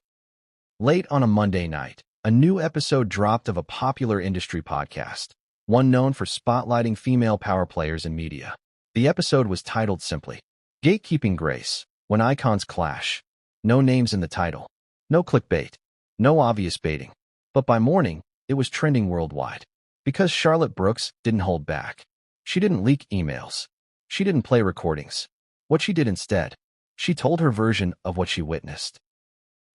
Late on a Monday night, a new episode dropped of a popular industry podcast, one known for spotlighting female power players in media. The episode was titled simply, Gatekeeping Grace, When Icons Clash. No names in the title. No clickbait. No obvious baiting. But by morning, it was trending worldwide. Because Charlotte Brooks didn't hold back. She didn't leak emails. She didn't play recordings. What she did instead, she told her version of what she witnessed.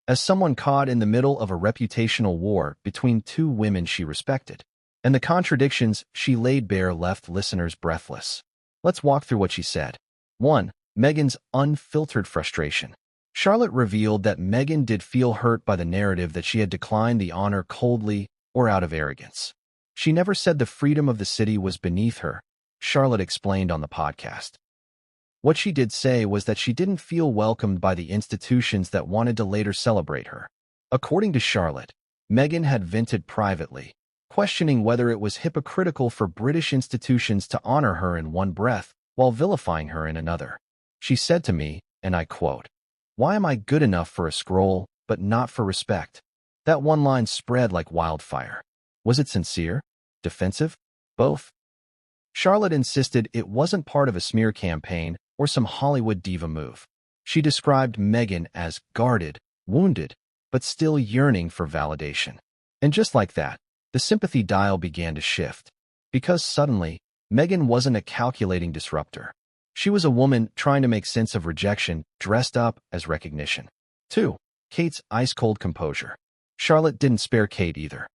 As someone caught in the middle of a reputational war between two women she respected, and the contradictions she laid bare left listeners breathless. Let's walk through what she said. 1. Meghan's unfiltered frustration. Charlotte revealed that Meghan did feel hurt by the narrative that she had declined the honor coldly or out of arrogance. She never said the freedom of the city was beneath her, Charlotte explained on the podcast. What she did say was that she didn't feel welcomed by the institutions that wanted to later celebrate her. According to Charlotte, Meghan had vented privately, questioning whether it was hypocritical for British institutions to honor her in one breath while vilifying her in another. She said to me, and I quote, "Why am I good enough for a scroll, but not for respect?" That one line spread like wildfire. Was it sincere? Defensive? Both? Charlotte insisted it wasn't part of a smear campaign or some Hollywood diva move. She described Meghan as guarded, wounded, but still yearning for validation. And just like that, the sympathy dial began to shift. Because suddenly, Meghan wasn't a calculating disruptor. She was a woman trying to make sense of rejection dressed up as recognition. 2. Cate's ice-cold composure. Charlotte didn't spare Cate either.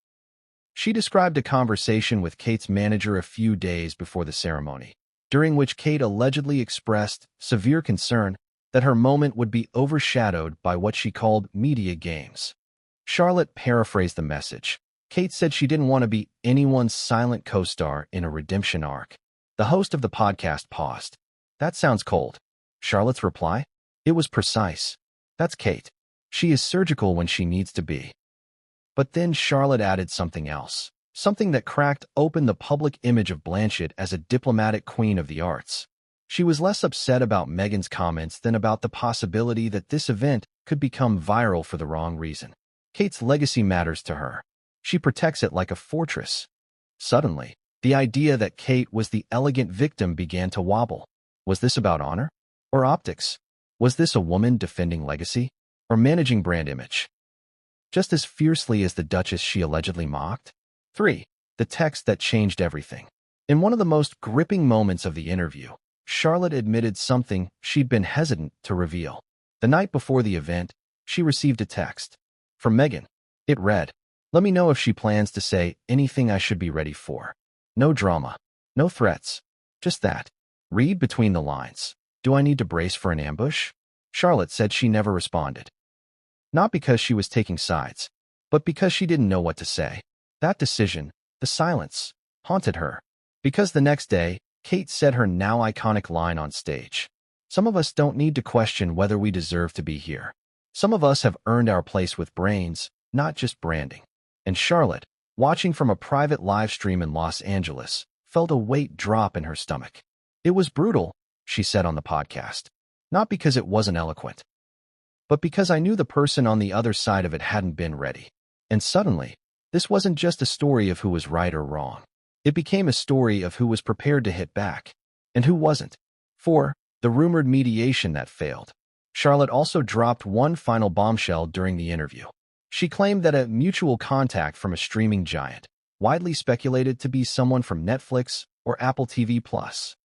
She described a conversation with Cate's manager a few days before the ceremony, during which Cate allegedly expressed severe concern that her moment would be overshadowed by what she called media games. Charlotte paraphrased the message. Cate said she didn't want to be anyone's silent co-star in a redemption arc. The host of the podcast paused. That sounds cold. Charlotte's reply? It was precise. That's Cate. She is surgical when she needs to be. But then Charlotte added something else, something that cracked open the public image of Blanchett as a diplomatic queen of the arts. She was less upset about Meghan's comments than about the possibility that this event could become viral for the wrong reason. Cate's legacy matters to her. She protects it like a fortress. Suddenly, the idea that Cate was the elegant victim began to wobble. Was this about honor? Or optics? Was this a woman defending legacy? Or managing brand image? Just as fiercely as the Duchess she allegedly mocked? 3. The text that changed everything. In one of the most gripping moments of the interview, Charlotte admitted something she'd been hesitant to reveal. The night before the event, she received a text from Meghan. It read, "Let me know if she plans to say anything I should be ready for. No drama. No threats. Just that. Read between the lines. Do I need to brace for an ambush?" Charlotte said she never responded. Not because she was taking sides, but because she didn't know what to say. That decision, the silence, haunted her. Because the next day, Cate said her now iconic line on stage. "Some of us don't need to question whether we deserve to be here. Some of us have earned our place with brains, not just branding." And Charlotte, watching from a private live stream in Los Angeles, felt a weight drop in her stomach. "It was brutal," she said on the podcast. "Not because it wasn't eloquent, but because I knew the person on the other side of it hadn't been ready." And suddenly, this wasn't just a story of who was right or wrong. It became a story of who was prepared to hit back, and who wasn't. 4. The rumored mediation that failed. Charlotte also dropped one final bombshell during the interview. She claimed that a mutual contact from a streaming giant, widely speculated to be someone from Netflix or Apple TV+,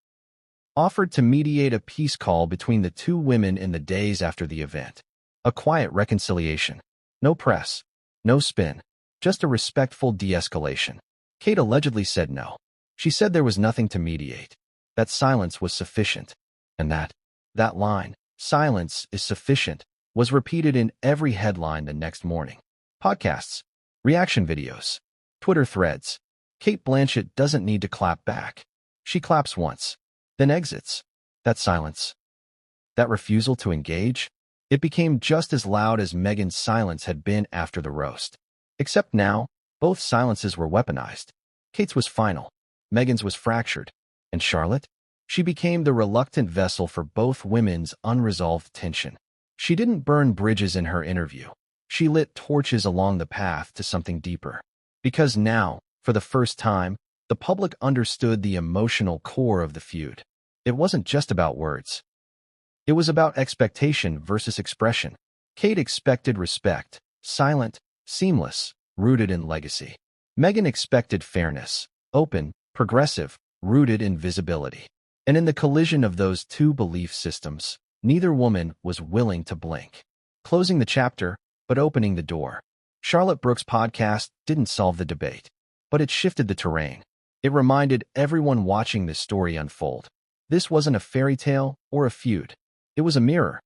offered to mediate a peace call between the two women in the days after the event. A quiet reconciliation. No press. No spin. Just a respectful de-escalation. Cate allegedly said no. She said there was nothing to mediate. That silence was sufficient. And that line, "Silence is sufficient," was repeated in every headline the next morning. Podcasts, reaction videos, Twitter threads. Cate Blanchett doesn't need to clap back. She claps once, then exits. That silence, that refusal to engage, it became just as loud as Meghan's silence had been after the roast. Except now, both silences were weaponized. Kate's was final, Meghan's was fractured. And Charlotte? She became the reluctant vessel for both women's unresolved tension. She didn't burn bridges in her interview. She lit torches along the path to something deeper. Because now, for the first time, the public understood the emotional core of the feud. It wasn't just about words. It was about expectation versus expression. Cate expected respect, silent, seamless, rooted in legacy. Meghan expected fairness, open, progressive, rooted in visibility. And in the collision of those two belief systems, neither woman was willing to blink. Closing the chapter, but opening the door. Charlotte Brooks' podcast didn't solve the debate, but it shifted the terrain. It reminded everyone watching this story unfold. This wasn't a fairy tale or a feud. It was a mirror.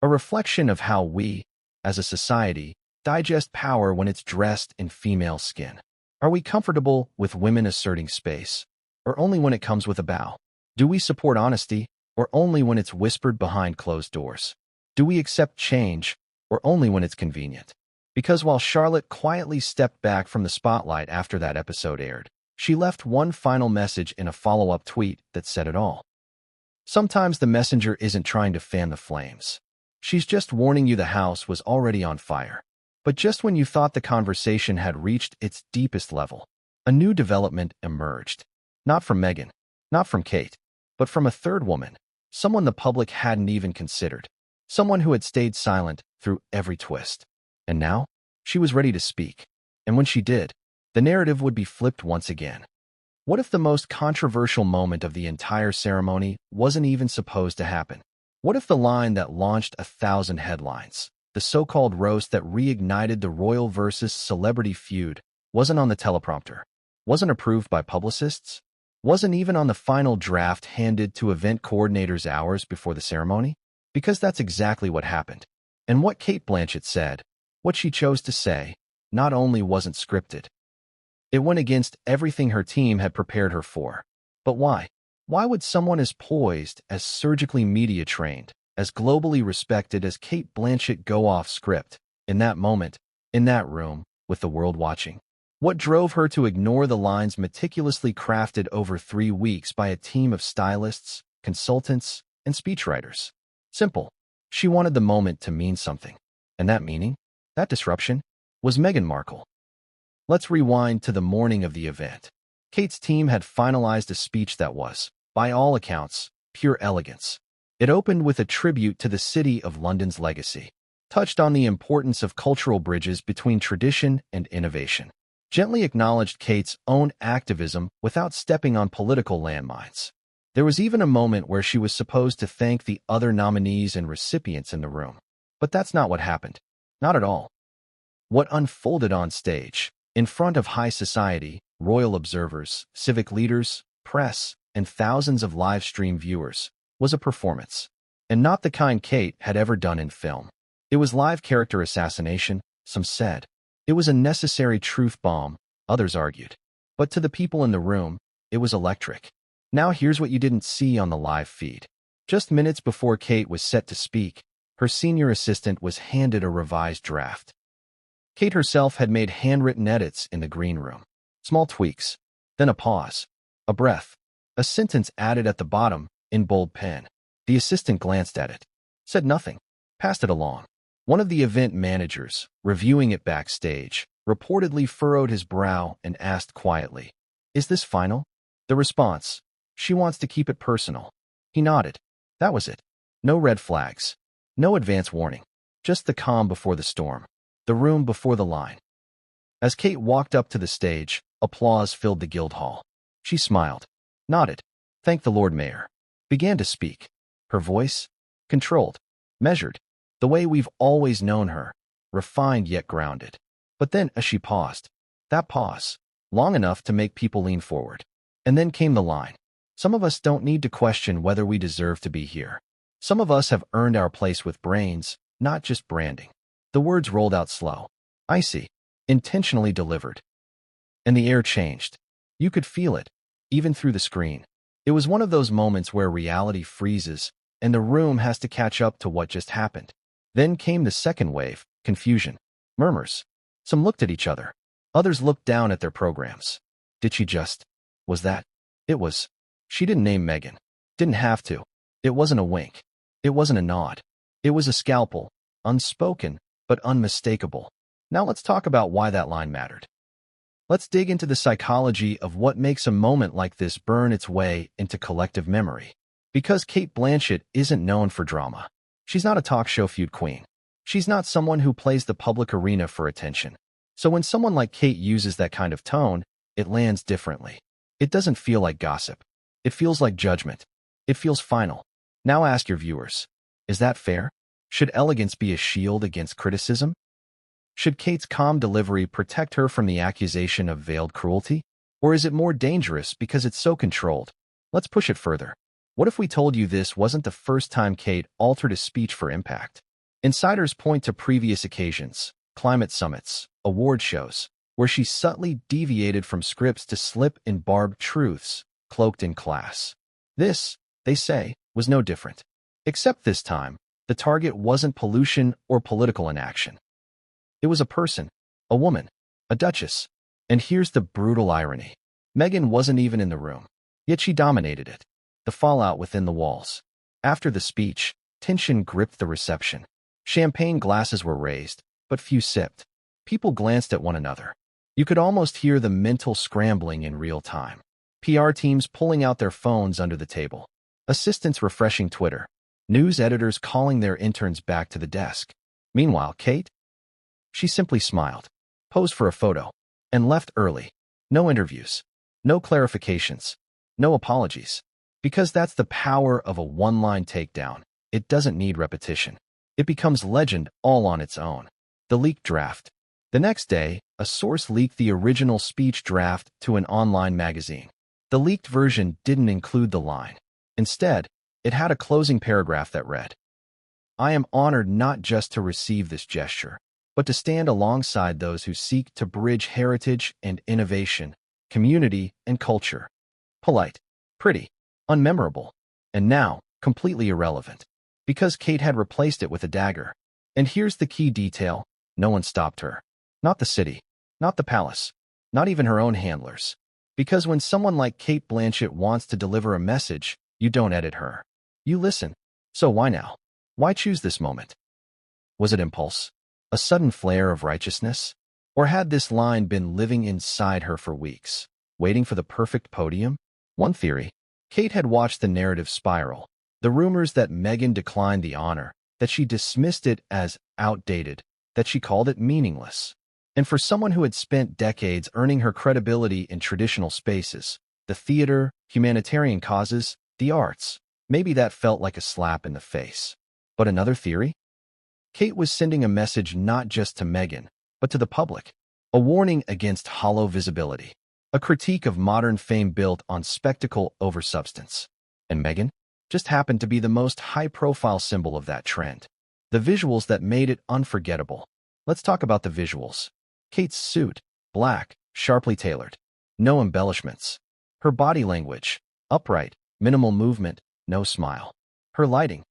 A reflection of how we, as a society, digest power when it's dressed in female skin. Are we comfortable with women asserting space, or only when it comes with a bow? Do we support honesty, or only when it's whispered behind closed doors? Do we accept change, or only when it's convenient? Because while Charlotte quietly stepped back from the spotlight after that episode aired, she left one final message in a follow-up tweet that said it all. Sometimes the messenger isn't trying to fan the flames. She's just warning you the house was already on fire. But just when you thought the conversation had reached its deepest level, a new development emerged. Not from Meghan, not from Cate, but from a third woman, someone the public hadn't even considered, someone who had stayed silent through every twist. And now, she was ready to speak. And when she did, the narrative would be flipped once again. What if the most controversial moment of the entire ceremony wasn't even supposed to happen? What if the line that launched 1,000 headlines, the so-called roast that reignited the royal versus celebrity feud, wasn't on the teleprompter, wasn't approved by publicists, wasn't even on the final draft handed to event coordinators hours before the ceremony? Because that's exactly what happened. And what Cate Blanchett said, what she chose to say, not only wasn't scripted. It went against everything her team had prepared her for. But why? Why would someone as poised, as surgically media-trained, as globally respected as Cate Blanchett go off script, in that moment, in that room, with the world watching? What drove her to ignore the lines meticulously crafted over 3 weeks by a team of stylists, consultants, and speechwriters? Simple. She wanted the moment to mean something. And that meaning, that disruption, was Meghan Markle. Let's rewind to the morning of the event. Cate's team had finalized a speech that was, by all accounts, pure elegance. It opened with a tribute to the City of London's legacy, touched on the importance of cultural bridges between tradition and innovation, gently acknowledged Cate's own activism without stepping on political landmines. There was even a moment where she was supposed to thank the other nominees and recipients in the room. But that's not what happened. Not at all. What unfolded on stage, in front of high society, royal observers, civic leaders, press, and thousands of live-stream viewers, was a performance. And not the kind Cate had ever done in film. It was live character assassination, some said. It was a necessary truth bomb, others argued. But to the people in the room, it was electric. Now here's what you didn't see on the live feed. Just minutes before Cate was set to speak, her senior assistant was handed a revised draft. Cate herself had made handwritten edits in the green room. Small tweaks, then a pause, a breath, a sentence added at the bottom, in bold pen. The assistant glanced at it, said nothing, passed it along. One of the event managers, reviewing it backstage, reportedly furrowed his brow and asked quietly, "Is this final?" The response, "She wants to keep it personal." He nodded. That was it. No red flags. No advance warning. Just the calm before the storm. The room before the line. As Cate walked up to the stage, applause filled the Guildhall. She smiled, nodded, thanked the Lord Mayor, began to speak. Her voice, controlled, measured, the way we've always known her, refined yet grounded. But then, as she paused, that pause, long enough to make people lean forward. And then came the line. Some of us don't need to question whether we deserve to be here. Some of us have earned our place with brains, not just branding. The words rolled out slow, icy, intentionally delivered. And the air changed. You could feel it, even through the screen. It was one of those moments where reality freezes and the room has to catch up to what just happened. Then came the second wave, confusion, murmurs. Some looked at each other. Others looked down at their programs. Did she just? Was that? It was. She didn't name Meghan. Didn't have to. It wasn't a wink. It wasn't a nod. It was a scalpel, unspoken, but unmistakable. Now let's talk about why that line mattered. Let's dig into the psychology of what makes a moment like this burn its way into collective memory. Because Cate Blanchett isn't known for drama. She's not a talk show feud queen. She's not someone who plays the public arena for attention. So when someone like Cate uses that kind of tone, it lands differently. It doesn't feel like gossip. It feels like judgment. It feels final. Now ask your viewers, is that fair? Should elegance be a shield against criticism? Should Cate's calm delivery protect her from the accusation of veiled cruelty? Or is it more dangerous because it's so controlled? Let's push it further. What if we told you this wasn't the first time Cate altered a speech for impact? Insiders point to previous occasions, climate summits, award shows, where she subtly deviated from scripts to slip in barbed truths, cloaked in class. This, they say, was no different. Except this time, the target wasn't pollution or political inaction. It was a person, a woman, a duchess. And here's the brutal irony. Meghan wasn't even in the room, yet she dominated it. The fallout within the walls. After the speech, tension gripped the reception. Champagne glasses were raised, but few sipped. People glanced at one another. You could almost hear the mental scrambling in real time. PR teams pulling out their phones under the table. Assistants refreshing Twitter. News editors calling their interns back to the desk. Meanwhile, Cate? She simply smiled, posed for a photo, and left early. No interviews, no clarifications, no apologies. Because that's the power of a one-line takedown. It doesn't need repetition. It becomes legend all on its own. The leaked draft. The next day, a source leaked the original speech draft to an online magazine. The leaked version didn't include the line. Instead, it had a closing paragraph that read, "I am honored not just to receive this gesture, but to stand alongside those who seek to bridge heritage and innovation, community and culture." Polite, pretty, unmemorable, and now completely irrelevant. Because Cate had replaced it with a dagger. And here's the key detail. No one stopped her. Not the city. Not the palace. Not even her own handlers. Because when someone like Cate Blanchett wants to deliver a message, you don't edit her. You listen. So why now? Why choose this moment? Was it impulse? A sudden flare of righteousness? Or had this line been living inside her for weeks, waiting for the perfect podium? One theory. Cate had watched the narrative spiral. The rumors that Meghan declined the honor, that she dismissed it as outdated, that she called it meaningless. And for someone who had spent decades earning her credibility in traditional spaces, the theater, humanitarian causes, the arts, maybe that felt like a slap in the face. But another theory? Cate was sending a message not just to Meghan, but to the public. A warning against hollow visibility. A critique of modern fame built on spectacle over substance. And Meghan just happened to be the most high-profile symbol of that trend. The visuals that made it unforgettable. Let's talk about the visuals. Cate's suit, black, sharply tailored. No embellishments. Her body language, upright, minimal movement, no smile. Her lighting,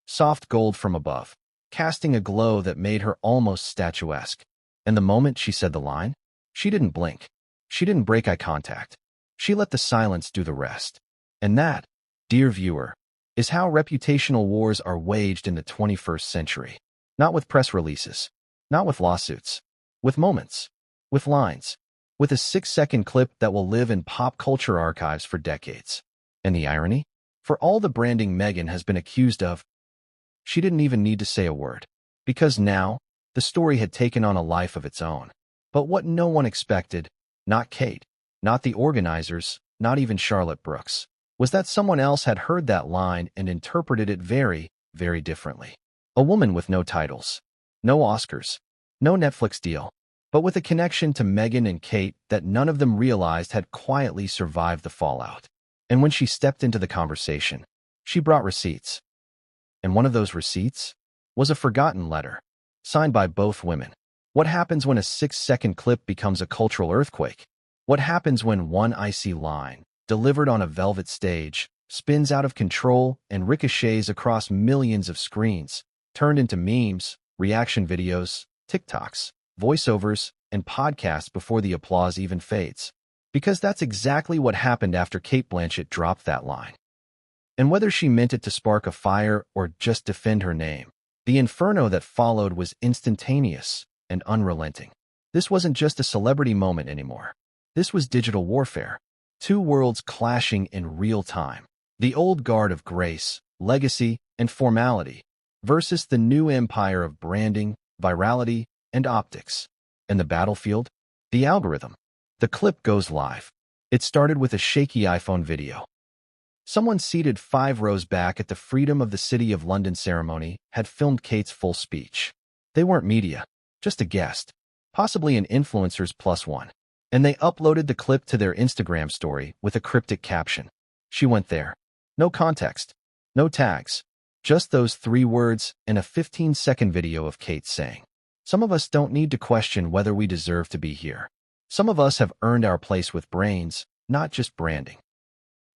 soft gold from above, casting a glow that made her almost statuesque. And the moment she said the line, she didn't blink. She didn't break eye contact. She let the silence do the rest. And that, dear viewer, is how reputational wars are waged in the 21st century. Not with press releases, not with lawsuits, with moments, with lines, with a 6-second clip that will live in pop culture archives for decades. And the irony? For all the branding Meghan has been accused of, she didn't even need to say a word. Because now, the story had taken on a life of its own. But what no one expected, not Cate, not the organizers, not even Charlotte Brooks, was that someone else had heard that line and interpreted it very, very differently. A woman with no titles, no Oscars, no Netflix deal, but with a connection to Meghan and Cate that none of them realized had quietly survived the fallout. And when she stepped into the conversation, she brought receipts. And one of those receipts was a forgotten letter, signed by both women. What happens when a 6-second clip becomes a cultural earthquake? What happens when one icy line, delivered on a velvet stage, spins out of control and ricochets across millions of screens, turned into memes, reaction videos, TikToks, voiceovers, and podcasts before the applause even fades? Because that's exactly what happened after Cate Blanchett dropped that line. And whether she meant it to spark a fire or just defend her name, the inferno that followed was instantaneous and unrelenting. This wasn't just a celebrity moment anymore. This was digital warfare. Two worlds clashing in real time. The old guard of grace, legacy, and formality versus the new empire of branding, virality, and optics. And the battlefield? The algorithm. The clip goes live. It started with a shaky iPhone video. Someone seated 5 rows back at the Freedom of the City of London ceremony had filmed Cate's full speech. They weren't media, just a guest, possibly an influencer's plus one. And they uploaded the clip to their Instagram story with a cryptic caption. She went there. No context, no tags, just those 3 words and a 15-second video of Cate saying, "Some of us don't need to question whether we deserve to be here. Some of us have earned our place with brains, not just branding."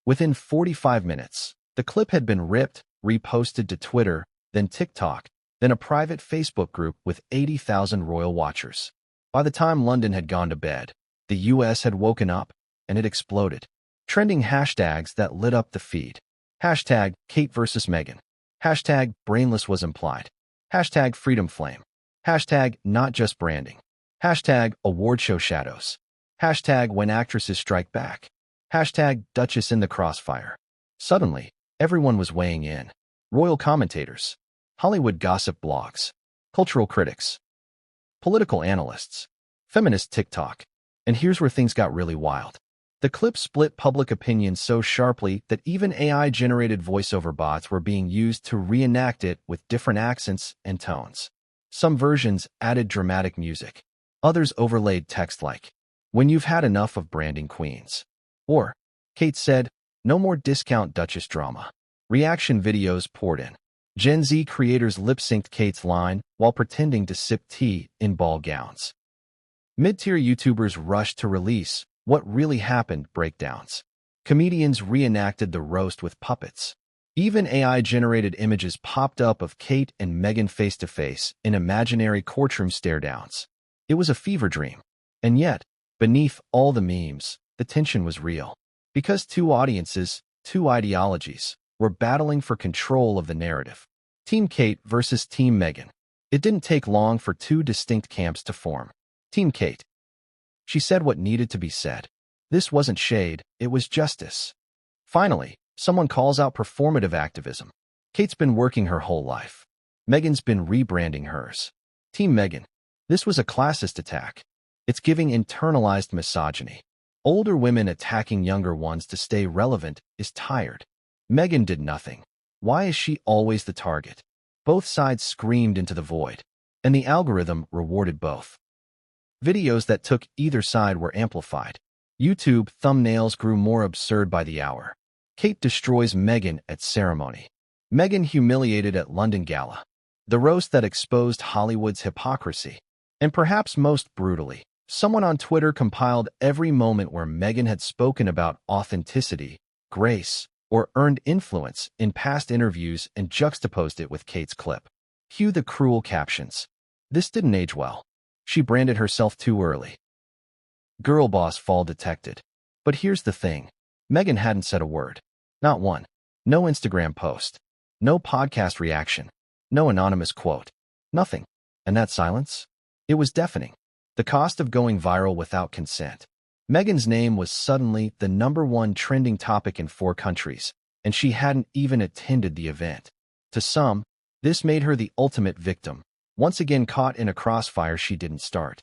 Within 45 minutes, the clip had been ripped, reposted to Twitter, then TikTok, then a private Facebook group with 80,000 royal watchers. By the time London had gone to bed, the US had woken up, and it exploded. Trending hashtags that lit up the feed. Hashtag Cate versus Meghan. Hashtag brainless was implied. Hashtag freedom flame. Hashtag not just branding. Hashtag award show shadows. Hashtag when actresses strike back. Hashtag Duchess in the crossfire. Suddenly, everyone was weighing in. Royal commentators, Hollywood gossip blogs, cultural critics, political analysts, feminist TikTok. And here's where things got really wild. The clip split public opinion so sharply that even AI-generated voiceover bots were being used to reenact it with different accents and tones. Some versions added dramatic music. Others overlaid text like, "When you've had enough of branding queens." Or, Cate said, "No more discount Duchess drama." Reaction videos poured in. Gen Z creators lip-synced Cate's line while pretending to sip tea in ball gowns. Mid-tier YouTubers rushed to release what really happened breakdowns. Comedians reenacted the roast with puppets. Even AI-generated images popped up of Cate and Meghan face-to-face in imaginary courtroom stare-downs. It was a fever dream. And yet, beneath all the memes, the tension was real. Because two audiences, two ideologies, were battling for control of the narrative. Team Cate versus Team Meghan. It didn't take long for two distinct camps to form. Team Cate. She said what needed to be said. This wasn't shade, it was justice. Finally, someone calls out performative activism. Cate's been working her whole life. Meghan's been rebranding hers. Team Meghan. This was a classist attack. It's giving internalized misogyny. Older women attacking younger ones to stay relevant is tired. Meghan did nothing. Why is she always the target? Both sides screamed into the void, and the algorithm rewarded both. Videos that took either side were amplified. YouTube thumbnails grew more absurd by the hour. Cate destroys Meghan at ceremony. Meghan humiliated at London Gala. The roast that exposed Hollywood's hypocrisy. And perhaps most brutally, someone on Twitter compiled every moment where Meghan had spoken about authenticity, grace, or earned influence in past interviews and juxtaposed it with Cate's clip. Cue the cruel captions. This didn't age well. She branded herself too early. Girl boss fall detected. But here's the thing. Meghan hadn't said a word. Not one. No Instagram post. No podcast reaction. No anonymous quote. Nothing. And that silence? It was deafening. The cost of going viral without consent. Meghan's name was suddenly the #1 trending topic in 4 countries, and she hadn't even attended the event. To some, this made her the ultimate victim, once again caught in a crossfire she didn't start.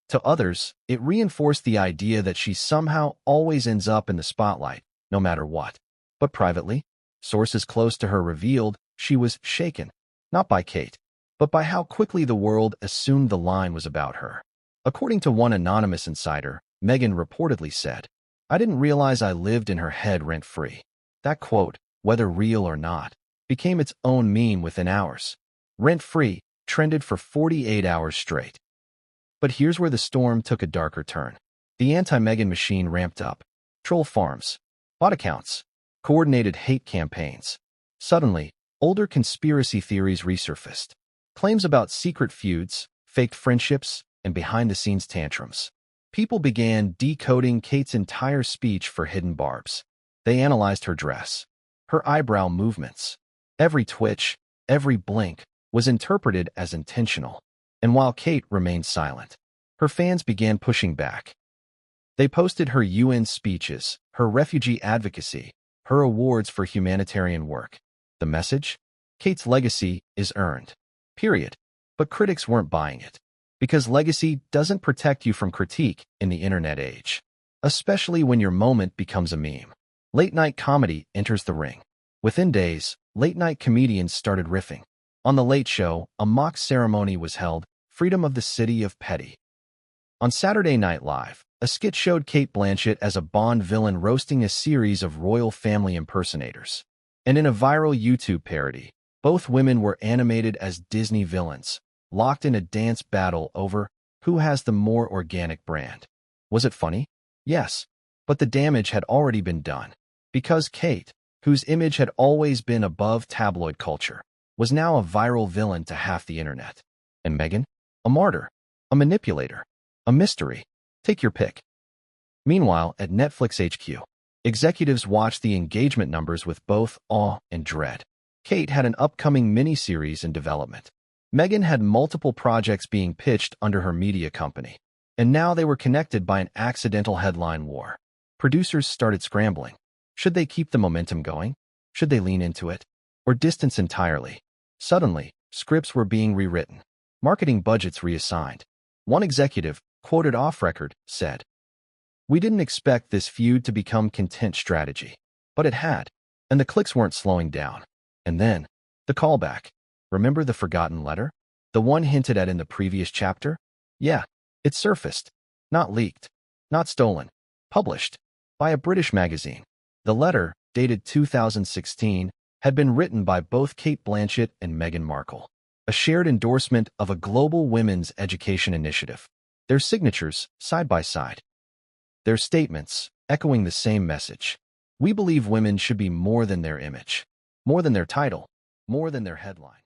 To others, it reinforced the idea that she somehow always ends up in the spotlight, no matter what. But privately, sources close to her revealed she was shaken, not by Cate, but by how quickly the world assumed the line was about her. According to one anonymous insider, Meghan reportedly said, "I didn't realize I lived in her head rent-free." That quote, whether real or not, became its own meme within hours. Rent-free trended for 48 hours straight. But here's where the storm took a darker turn. The anti-Meghan machine ramped up. Troll farms, bot accounts, coordinated hate campaigns. Suddenly, older conspiracy theories resurfaced. Claims about secret feuds, faked friendships, and behind-the-scenes tantrums. People began decoding Cate's entire speech for hidden barbs. They analyzed her dress, her eyebrow movements. Every twitch, every blink was interpreted as intentional. And while Cate remained silent, her fans began pushing back. They posted her UN speeches, her refugee advocacy, her awards for humanitarian work. The message? Cate's legacy is earned. Period. But critics weren't buying it. Because legacy doesn't protect you from critique in the internet age. Especially when your moment becomes a meme. Late-night comedy enters the ring. Within days, late-night comedians started riffing. On The Late Show, a mock ceremony was held, Freedom of the City of Petty. On Saturday Night Live, a skit showed Cate Blanchett as a Bond villain roasting a series of royal family impersonators. And in a viral YouTube parody, both women were animated as Disney villains, locked in a dance battle over who has the more organic brand. Was it funny? Yes, but the damage had already been done. Because Cate, whose image had always been above tabloid culture, was now a viral villain to half the internet. And Meghan? A martyr, a manipulator, a mystery. Take your pick. Meanwhile, at Netflix HQ, executives watched the engagement numbers with both awe and dread. Cate had an upcoming miniseries in development. Meghan had multiple projects being pitched under her media company, and now they were connected by an accidental headline war. Producers started scrambling. Should they keep the momentum going? Should they lean into it? Or distance entirely? Suddenly, scripts were being rewritten. Marketing budgets reassigned. One executive, quoted off-record, said, "We didn't expect this feud to become content strategy. But it had. And the clicks weren't slowing down. And then, the callback. Remember the forgotten letter? The one hinted at in the previous chapter? Yeah, it surfaced. Not leaked. Not stolen. Published. By a British magazine. The letter, dated 2016, had been written by both Cate Blanchett and Meghan Markle. A shared endorsement of a global women's education initiative. Their signatures, side by side. Their statements, echoing the same message. We believe women should be more than their image. More than their title. More than their headline.